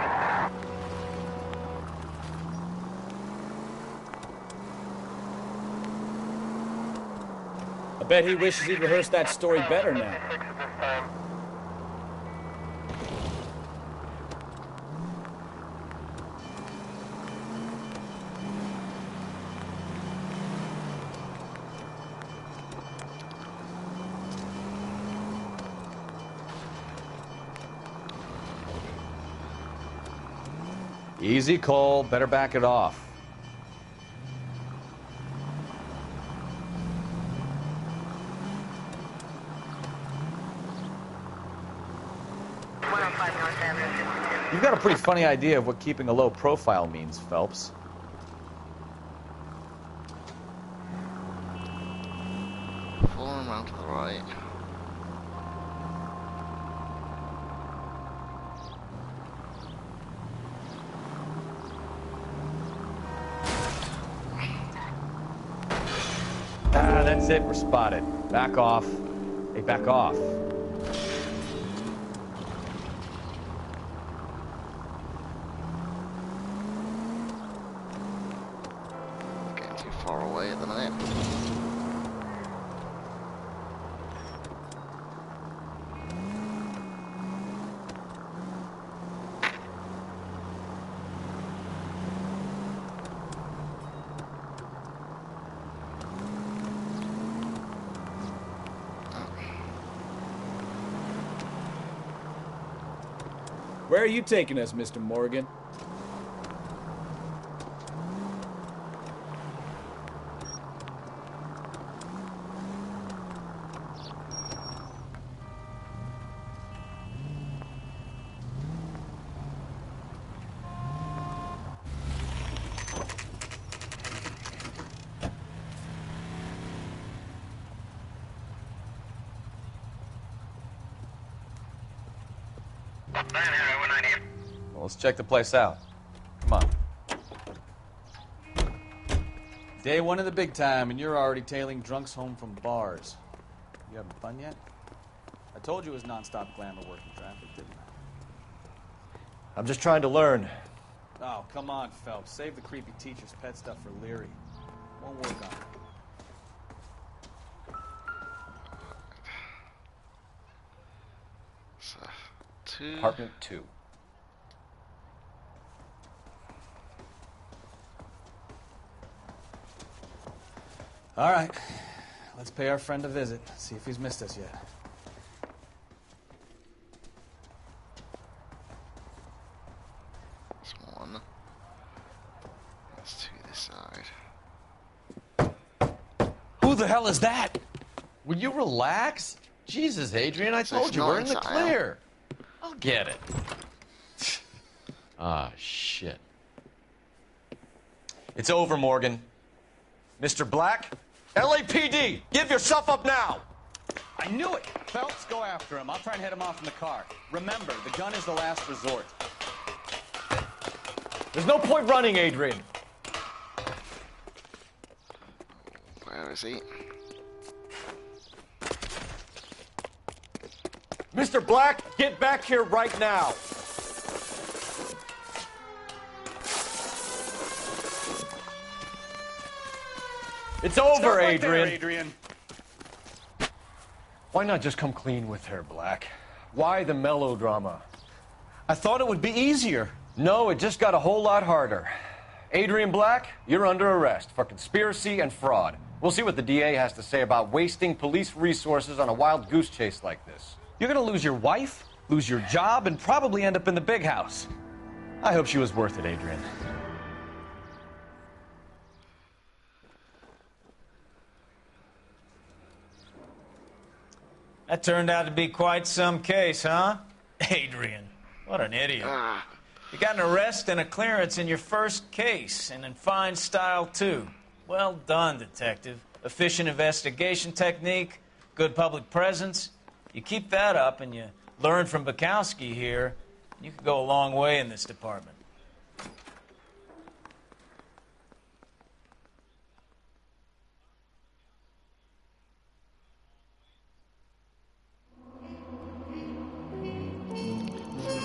S5: I bet he wishes he'd rehearsed that story better now.
S2: Easy, Cole. Better back it off. You've got a pretty funny idea of what keeping a low profile means, Phelps.
S6: Falling around to the right.
S2: Ah, that's it. We're spotted. Back off. Hey, back off.
S6: Getting too far away at the minute.
S5: Where are you taking us, Mr. Morgan?
S2: Well, let's check the place out. Come on. Day one of the big time, and you're already tailing drunks home from bars. You having fun yet? I told you it was non-stop glamour working traffic, didn't I?
S21: I'm just trying to learn.
S2: Oh, come on, Phelps. Save the creepy teacher's pet stuff for Leary. Won't work on it.
S21: Apartment 2.
S2: All right. Let's pay our friend a visit. See if he's missed us yet.
S6: That's one. That's two this side.
S3: Who the hell is that? Will you relax? Jesus, Adrian, I told you, we're in the clear. I'll get it. Ah, shit.
S21: It's over, Morgan. Mr. Black, LAPD, give yourself up now!
S2: I knew it! Phelps, go after him. I'll try and head him off in the car. Remember, the gun is the last resort.
S21: There's no point running, Adrian.
S6: Where is he?
S21: Mr. Black, get back here right now! It's over,
S2: right
S21: Adrian.
S2: There, Adrian.
S21: Why not just come clean with her, Black? Why the melodrama?
S9: I thought it would be easier.
S21: No, it just got a whole lot harder. Adrian Black, you're under arrest for conspiracy and fraud. We'll see what the DA has to say about wasting police resources on a wild goose chase like this.
S9: You're gonna lose your wife, lose your job, and probably end up in the big house. I hope she was worth it, Adrian.
S11: That turned out to be quite some case, huh? Adrian, what an idiot. You got an arrest and a clearance in your first case, and in fine style, too. Well done, detective. Efficient investigation technique, good public presence. You keep that up and you learn from Bukowski here, you could go a long way in this department.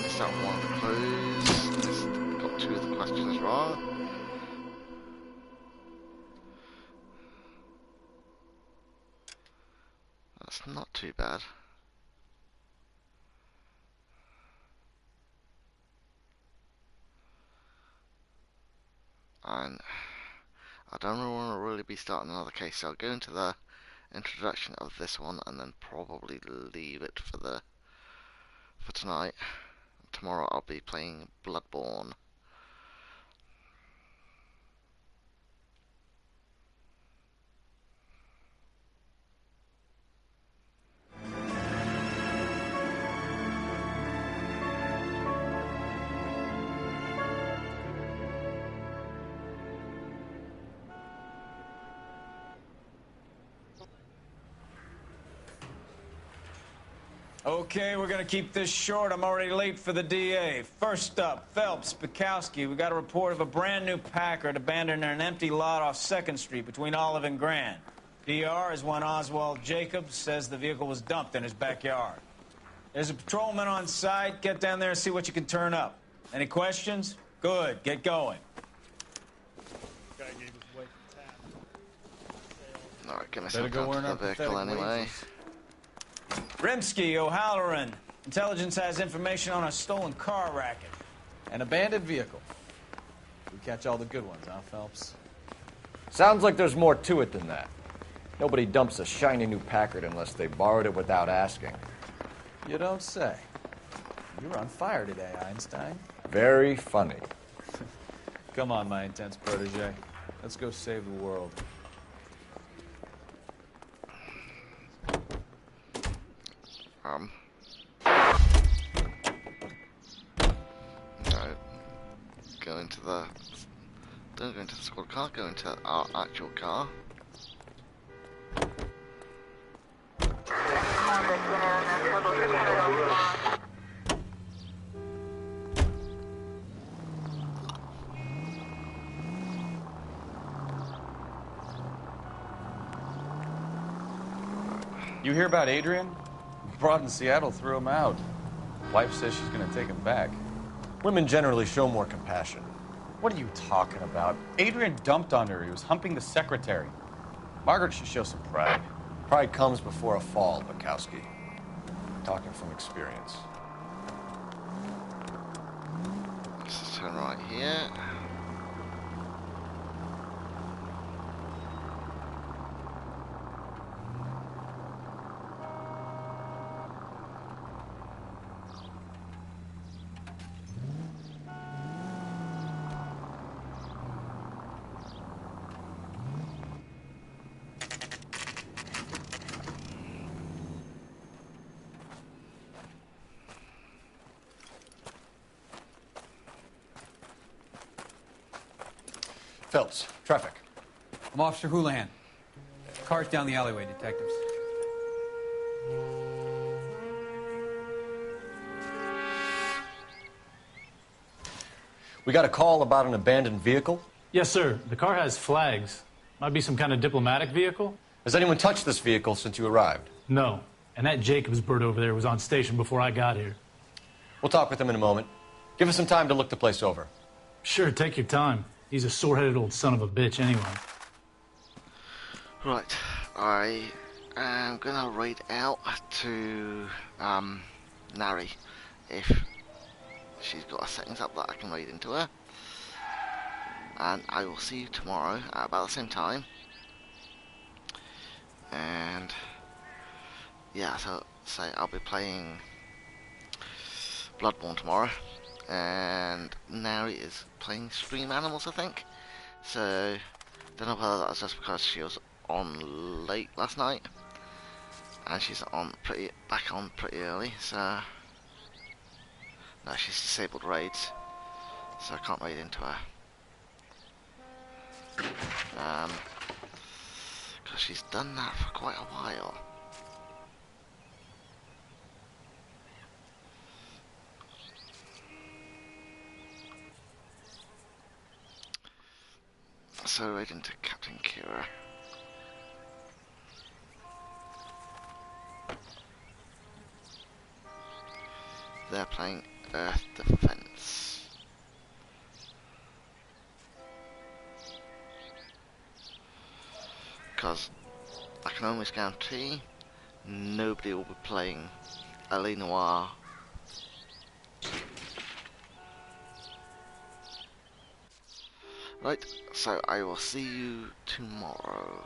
S6: Missed out one of the clues. Got two of the questions wrong. That's not too bad. And I don't want to really be starting another case, so I'll go into the introduction of this one and then probably leave it for tonight. Tomorrow I'll be playing Bloodborne.
S11: Okay, we're gonna keep this short. I'm already late for the DA. First up, Phelps, Bukowski. We got a report of a brand new Packard abandoned in an empty lot off 2nd Street between Olive and Grand. DR is one Oswald Jacobs, says the vehicle was dumped in his backyard. There's a patrolman on site. Get down there and see what you can turn up. Any questions? Good, get going.
S6: Alright, get myself down to the vehicle anyway.
S11: Rimsky, O'Halloran. Intelligence has information on a stolen car racket.
S2: An abandoned vehicle. We catch all the good ones, huh, Phelps?
S21: Sounds like there's more to it than that. Nobody dumps a shiny new Packard unless they borrowed it without asking.
S2: You don't say. You're on fire today, Einstein.
S21: Very funny.
S2: Come on, my intense protege. Let's go save the world.
S6: No. Go into the... Don't go into the squad car, go into our actual car.
S2: You hear about Adrian? Broad in Seattle threw him out. Wife says she's gonna take him back.
S21: Women generally show more compassion.
S2: What are you talking about? Adrian dumped on her. He was humping the secretary. Margaret should show some pride.
S21: Pride comes before a fall, Bukowski. Talking from experience.
S6: Let's turn right here.
S21: Phelps, traffic.
S15: I'm Officer Houlihan. Car's down the alleyway, detectives.
S21: We got a call about an abandoned vehicle?
S23: Yes, sir. The car has flags. Might be some kind of diplomatic vehicle.
S21: Has anyone touched this vehicle since you arrived?
S23: No. And that Jacobs bird over there was on station before I got here.
S21: We'll talk with him in a moment. Give us some time to look the place over.
S23: Sure, take your time. He's a sore-headed old son of a bitch anyway.
S6: Right, I am gonna read out to Nari if she's got her settings up that I can raid into her. And I will see you tomorrow at about the same time. And yeah, so I'll be playing Bloodborne tomorrow, and Nari is playing Stream Animals, I think. So don't know whether that was just because she was on late last night, and she's back on pretty early. So no, she's disabled raids, so I can't raid into her. Because she's done that for quite a while. So right into Captain Kira. They're playing Earth Defense. Because I can almost guarantee nobody will be playing LA Noire. Right, so I will see you tomorrow.